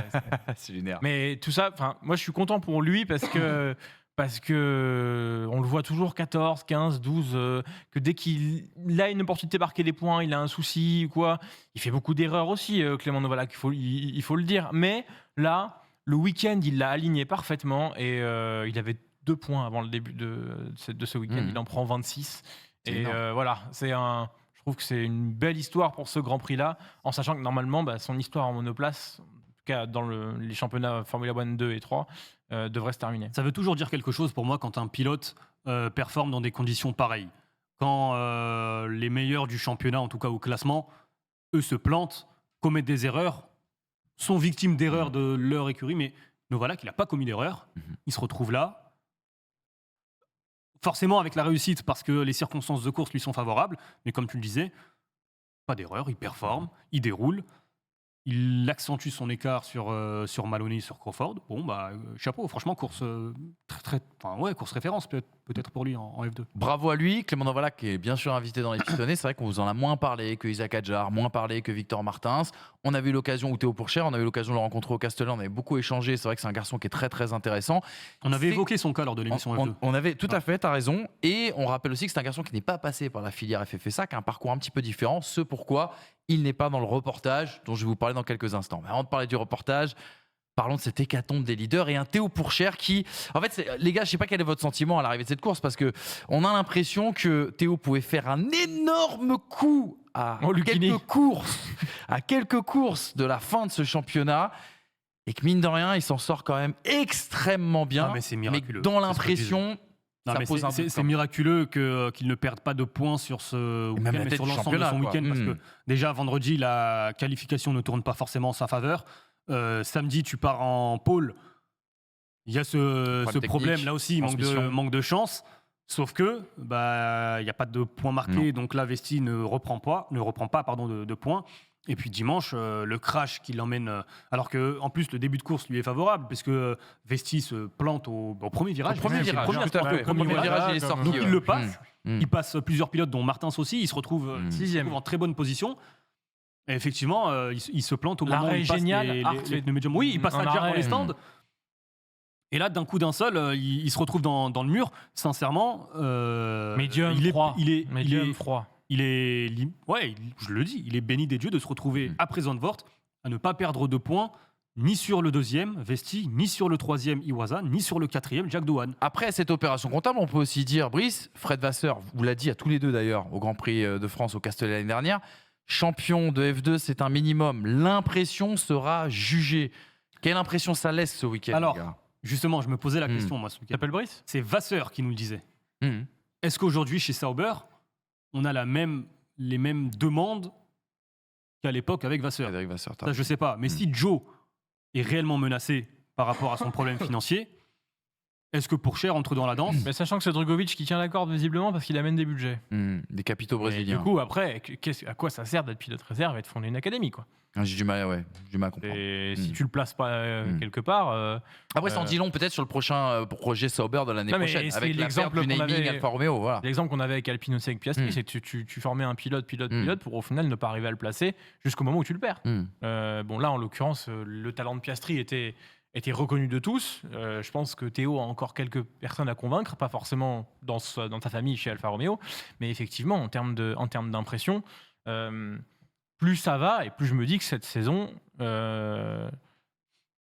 Speaker 1: C'est lunaire.
Speaker 2: mais tout ça, moi je suis content pour lui parce que parce que on le voit toujours 14, 15, 12, que dès qu'il a une opportunité de marquer des points, il a un souci ou quoi. Il fait beaucoup d'erreurs aussi, Clément Novalak, il faut le dire. Mais là, le week-end, il l'a aligné parfaitement et il avait 2 points avant le début de ce week-end. Il en prend 26. Et voilà, je trouve que c'est une belle histoire pour ce Grand Prix-là, en sachant que normalement, son histoire en monoplace, en tout cas dans les championnats Formula 1 2 et 3, devrait se terminer.
Speaker 3: Ça veut toujours dire quelque chose pour moi quand un pilote performe dans des conditions pareilles. Quand les meilleurs du championnat, en tout cas au classement, eux se plantent, commettent des erreurs, sont victimes d'erreurs de leur écurie, mais Novalak, il n'a pas commis d'erreur. Il se retrouve là, forcément avec la réussite parce que les circonstances de course lui sont favorables, mais comme tu le disais, pas d'erreur, il performe, il déroule. Il accentue son écart sur Maloney, sur Crawford. Bon, chapeau, franchement, course course référence peut-être pour lui en F2.
Speaker 1: Bravo à lui. Clément Novalak est bien sûr invité dans les pistonnés. C'est vrai qu'on vous en a moins parlé que Isaac Hadjar, moins parlé que Victor Martins. On a eu l'occasion, ou Théo Pourchaire, on a eu l'occasion de le rencontrer au Castellan. On avait beaucoup échangé. C'est vrai que c'est un garçon qui est très très intéressant.
Speaker 3: On avait évoqué son cas lors de l'émission F2.
Speaker 1: On avait tout à fait, tu as raison. Et on rappelle aussi que c'est un garçon qui n'est pas passé par la filière FFSA, qui a un parcours un petit peu différent. Ce pourquoi il n'est pas dans le reportage dont je vais vous parler dans quelques instants. Mais avant de parler du reportage, parlons de cette hécatombe des leaders et un Théo Pourchaire qui... En fait, les gars, je ne sais pas quel est votre sentiment à l'arrivée de cette course, parce qu'on a l'impression que Théo pouvait faire un énorme coup à quelques courses de la fin de ce championnat, et que mine de rien, il s'en sort quand même extrêmement bien.
Speaker 3: Mais c'est miraculeux.
Speaker 1: Mais dans l'impression...
Speaker 3: C'est miraculeux qu'il ne perde pas de points sur ce week-end, mais sur l'ensemble de son week-end, parce que déjà vendredi, la qualification ne tourne pas forcément en sa faveur. Samedi, tu pars en pôle. Il y a ce problème là aussi, manque de chance. Sauf que il n'y a pas de points marqués, donc là, Vesti ne reprend pas de points. Et puis dimanche, le crash qui l'emmène... alors qu'en plus, le début de course lui est favorable, puisque Vesti se plante au premier virage.
Speaker 1: Au premier virage, il est sorti.
Speaker 3: Donc il le passe. Il passe plusieurs pilotes, dont Martins aussi. Il se retrouve en très bonne position. Et effectivement, il se plante au moment où il passe les médiums. Oui, il passe Hadjar dans les stands. Et là, d'un coup d'un seul, il se retrouve dans le mur. Sincèrement,
Speaker 2: médium froid.
Speaker 3: Il est, je le dis, il est béni des dieux de se retrouver après Zandvoort, à ne pas perdre de points, ni sur le deuxième, Vesti, ni sur le troisième, Iwasa, ni sur le quatrième, Jack Doohan.
Speaker 1: Après cette opération comptable, on peut aussi dire, Brice, Fred Vasseur, vous l'a dit à tous les deux d'ailleurs, au Grand Prix de France au Castellet l'année dernière, champion de F2, c'est un minimum. L'impression sera jugée. Quelle impression ça laisse ce week-end?
Speaker 3: Alors, justement, je me posais la question, moi, ce week-end.
Speaker 2: T'appelles Brice?
Speaker 3: C'est Vasseur qui nous le disait. Est-ce qu'aujourd'hui, chez Sauber, on a les mêmes demandes qu'à l'époque avec Vasseur? Ça, je sais pas. Mais si Joe est réellement menacé par rapport à son problème financier, est-ce que Pourchaire entre dans la danse?
Speaker 2: Mais sachant que c'est Drugovic qui tient la corde visiblement parce qu'il amène des budgets.
Speaker 1: Des capitaux brésiliens.
Speaker 2: Et du coup, après, à quoi ça sert d'être pilote réserve et de fonder une académie, quoi?
Speaker 1: J'ai du mal à comprendre.
Speaker 2: Et si tu le places pas quelque part...
Speaker 1: Après, ça en dit long peut-être sur le prochain projet Sauber de l'année prochaine, avec l'exemple du naming Alfa Romeo. Voilà.
Speaker 2: L'exemple qu'on avait avec Alpine aussi avec Piastri, c'est que tu formais un pilote pour au final ne pas arriver à le placer jusqu'au moment où tu le perds. Bon, là, en l'occurrence, le talent de Piastri était reconnu de tous. Je pense que Théo a encore quelques personnes à convaincre, pas forcément dans sa famille chez Alfa Romeo, mais effectivement, en termes d'impression... plus ça va, et plus je me dis que cette saison, il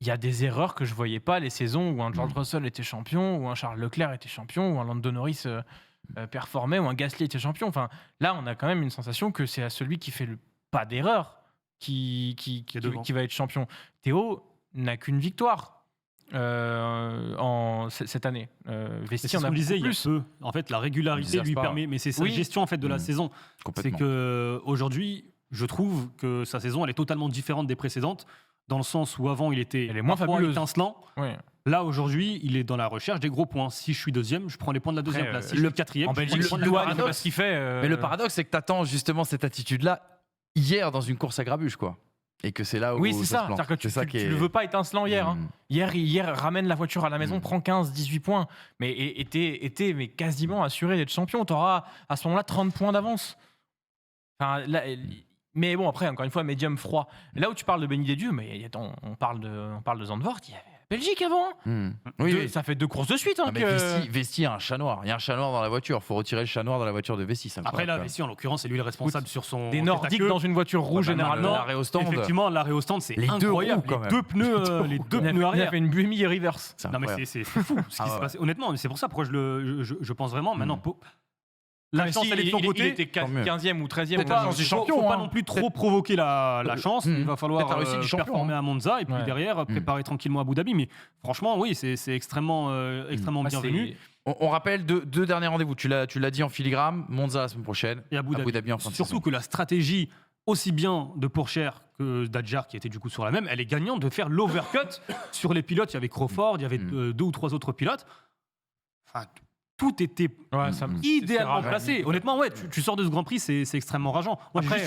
Speaker 2: y a des erreurs que je ne voyais pas les saisons où un George Russell était champion, où un Charles Leclerc était champion, où un Lando Norris performait, où un Gasly était champion. Enfin, là, on a quand même une sensation que c'est à celui qui fait pas d'erreur qui va être champion. Théo n'a qu'une victoire cette année.
Speaker 3: Vesti en a beaucoup plus. En fait, la régularité lui permet, mais c'est sa gestion en fait de la saison. C'est que aujourd'hui, je trouve que sa saison elle est totalement différente des précédentes, dans le sens où avant il était
Speaker 2: moins
Speaker 3: étincelant. Oui. Là aujourd'hui, il est dans la recherche des gros points. Si je suis deuxième, je prends les points de la deuxième place. Si je suis quatrième,
Speaker 2: en Belgique, ce qu'il fait.
Speaker 1: Mais le paradoxe, c'est que tu attends justement cette attitude-là hier dans une course à grabuge, quoi. Et que c'est là où
Speaker 2: c'est ça. C'est-à-dire que tu le veux pas étincelant hier. Hein. Hier, ramène la voiture à la maison, prend 15-18 points, mais était quasiment assuré d'être champion. Tu auras à ce moment-là 30 points d'avance. Enfin, là, mais bon, après, encore une fois, médium froid. Là où tu parles de béni des dieux, mais attends, on parle de Zandvoort, Belgique avant.
Speaker 1: Oui,
Speaker 2: Ça fait 2 courses de suite. Hein,
Speaker 1: ah, mais Vesti a un chat noir. Il y a un chat noir dans la voiture. Il faut retirer le chat noir de la voiture de Vesti.
Speaker 3: Après, là, Vesti, en l'occurrence, c'est lui le responsable sur son.
Speaker 2: Des Nordiques dans une voiture rouge, généralement.
Speaker 1: L'arrêt au stand.
Speaker 3: Effectivement, l'arrêt au stand, c'est
Speaker 1: Les
Speaker 3: incroyable.
Speaker 1: deux roues, quand même.
Speaker 3: Les deux pneus, les deux pneus
Speaker 2: Il a
Speaker 3: arrière.
Speaker 2: fait une Buemi reverse.
Speaker 3: Non, mais c'est fou ce qui se passe. Honnêtement, c'est pour ça pourquoi je pense vraiment. Maintenant, la chance, elle est de son côté.
Speaker 2: Il était 15e ou 13e.
Speaker 3: Faut pas, faut pas non plus trop provoquer la chance. Il va falloir performer à Monza et puis derrière préparer tranquillement Abu Dhabi. Mais franchement, oui, c'est extrêmement bienvenu.
Speaker 1: On rappelle deux derniers rendez-vous. Tu l'as dit en filigrane. Monza la semaine prochaine. Et Abu Dhabi en fin de saison.
Speaker 3: Surtout que la stratégie aussi bien de Pourchaire que d'Adjar, qui était du coup sur la même, elle est gagnante de faire l'overcut sur les pilotes. Il y avait Crawford, il y avait 2 ou 3 autres pilotes. Enfin, tout était idéalement placé. Honnêtement, ouais, tu sors de ce Grand Prix, c'est extrêmement rageant.
Speaker 2: Après,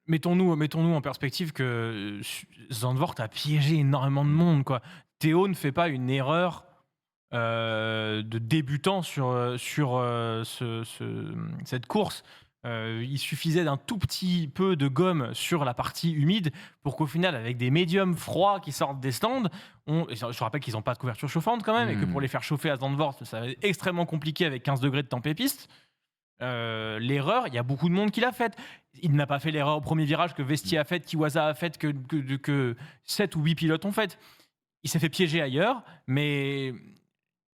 Speaker 2: mettons-nous en perspective que Zandvoort a piégé énormément de monde, quoi. Théo ne fait pas une erreur de débutant sur cette course. Il suffisait d'un tout petit peu de gomme sur la partie humide pour qu'au final, avec des médiums froids qui sortent des stands, je rappelle qu'ils n'ont pas de couverture chauffante quand même, et que pour les faire chauffer à Zandvoort, ça va être extrêmement compliqué avec 15 degrés de tempête-piste. L'erreur, il y a beaucoup de monde qui l'a faite. Il n'a pas fait l'erreur au premier virage que Vesti a faite, qu'Iwasa a faite, que 7 ou 8 pilotes ont faite. Il s'est fait piéger ailleurs, mais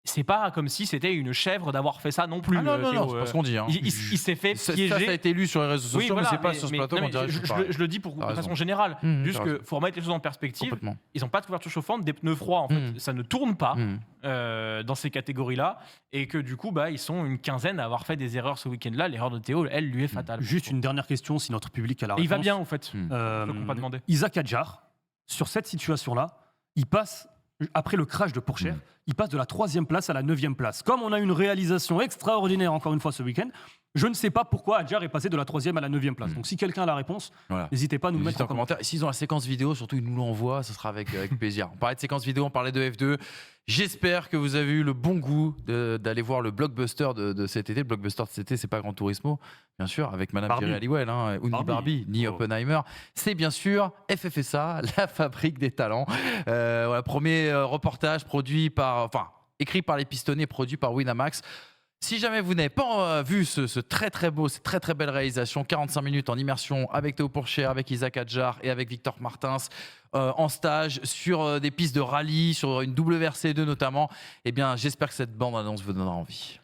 Speaker 2: c'est pas comme si c'était une chèvre d'avoir fait ça non plus.
Speaker 1: Non, c'est pas ce qu'on dit. Hein.
Speaker 2: Il s'est fait piéger.
Speaker 1: Ça a été lu sur les réseaux sociaux,
Speaker 2: oui, voilà,
Speaker 1: mais c'est pas sur ce plateau qu'on dirait.
Speaker 2: Je le dis de façon générale. Juste qu'il faut remettre les choses en perspective. Ils n'ont pas de couverture chauffante, des pneus froids, en fait, ça ne tourne pas dans ces catégories-là. Et que du coup, ils sont une quinzaine à avoir fait des erreurs ce week-end-là. L'erreur de Théo, elle, lui est fatale.
Speaker 3: Juste une dernière question, si notre public a la réponse.
Speaker 2: Il va bien, en fait. Je ne peux pas demander.
Speaker 3: Isaac Adjar, sur cette situation-là, il passe. Après le crash de Pourchaire, il passe de la 3e place à la 9e place. Comme on a une réalisation extraordinaire, encore une fois, ce week-end, je ne sais pas pourquoi Adjar est passé de la 3e à la 9e place. Donc si quelqu'un a la réponse, n'hésitez pas à nous le mettre en commentaire.
Speaker 1: Et s'ils ont la séquence vidéo, surtout ils nous l'envoient, ce sera avec plaisir. On parlait de séquence vidéo, on parlait de F2. J'espère que vous avez eu le bon goût d'aller voir le blockbuster de cet été. Le blockbuster de cet été, c'est pas Gran Turismo, bien sûr, avec Madame Jerry Halliwell, ou ni Barbie, ni Oppenheimer. C'est bien sûr FFSA, la fabrique des talents. Premier reportage écrit par les pistonnés, produit par Winamax. Si jamais vous n'avez pas vu ce très très beau, cette très très belle réalisation, 45 minutes en immersion avec Théo Pourchaire, avec Isaac Adjar et avec Victor Martins, en stage sur des pistes de rallye, sur une WRC2 notamment, eh bien j'espère que cette bande-annonce vous donnera envie.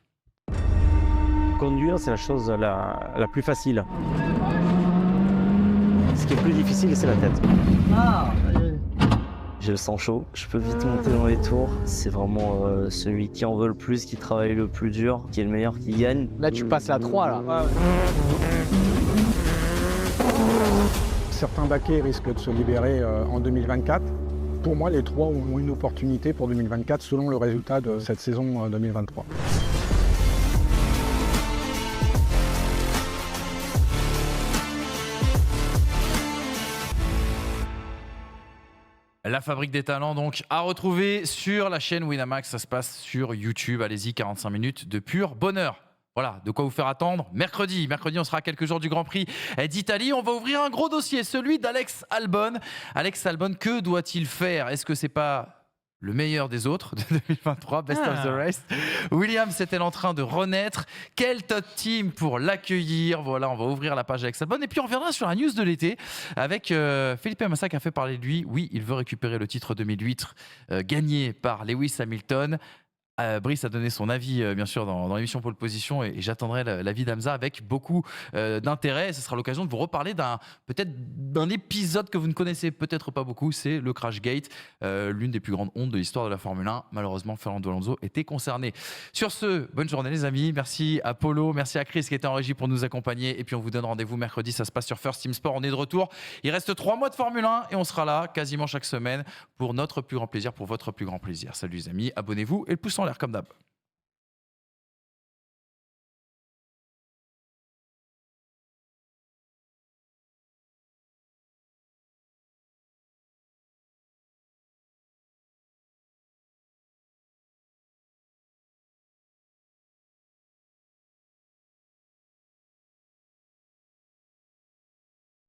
Speaker 4: Conduire, c'est la chose la plus facile. Ce qui est plus difficile, c'est la tête. J'ai le sang chaud, je peux vite monter dans les tours. C'est vraiment celui qui en veut le plus, qui travaille le plus dur, qui est le meilleur, qui gagne.
Speaker 5: Là, tu passes la 3, là. Certains baquets risquent de se libérer en 2024. Pour moi, les 3 ont une opportunité pour 2024 selon le résultat de cette saison 2023.
Speaker 1: La fabrique des talents, donc, à retrouver sur la chaîne Winamax. Ça se passe sur YouTube. Allez-y, 45 minutes de pur bonheur. Voilà, de quoi vous faire attendre. Mercredi, on sera à quelques jours du Grand Prix d'Italie. On va ouvrir un gros dossier, celui d'Alex Albon. Alex Albon, que doit-il faire? Est-ce que c'est pas le meilleur des autres de 2023, best of the rest? Williams est-elle en train de renaître? Quel top team pour l'accueillir? Voilà, on va ouvrir la page Alex Albon. Et puis on reviendra sur la news de l'été avec Felipe Massa qui a fait parler de lui. Oui, il veut récupérer le titre 2008 gagné par Lewis Hamilton. Brice a donné son avis, bien sûr, dans l'émission Pole Position, et j'attendrai l'avis d'Hamza avec beaucoup d'intérêt. Ce sera l'occasion de vous reparler peut-être d'un épisode que vous ne connaissez peut-être pas beaucoup, c'est le Crashgate, l'une des plus grandes hontes de l'histoire de la Formule 1. Malheureusement, Fernando Alonso était concerné. Sur ce, bonne journée les amis. Merci à Polo, merci à Chris qui était en régie pour nous accompagner. Et puis on vous donne rendez-vous mercredi, ça se passe sur First Team Sport. On est de retour. Il reste 3 mois de Formule 1 et on sera là quasiment chaque semaine pour notre plus grand plaisir, pour votre plus grand plaisir. Salut les amis, abonnez-vous et le pouce en l'air comme d'hab.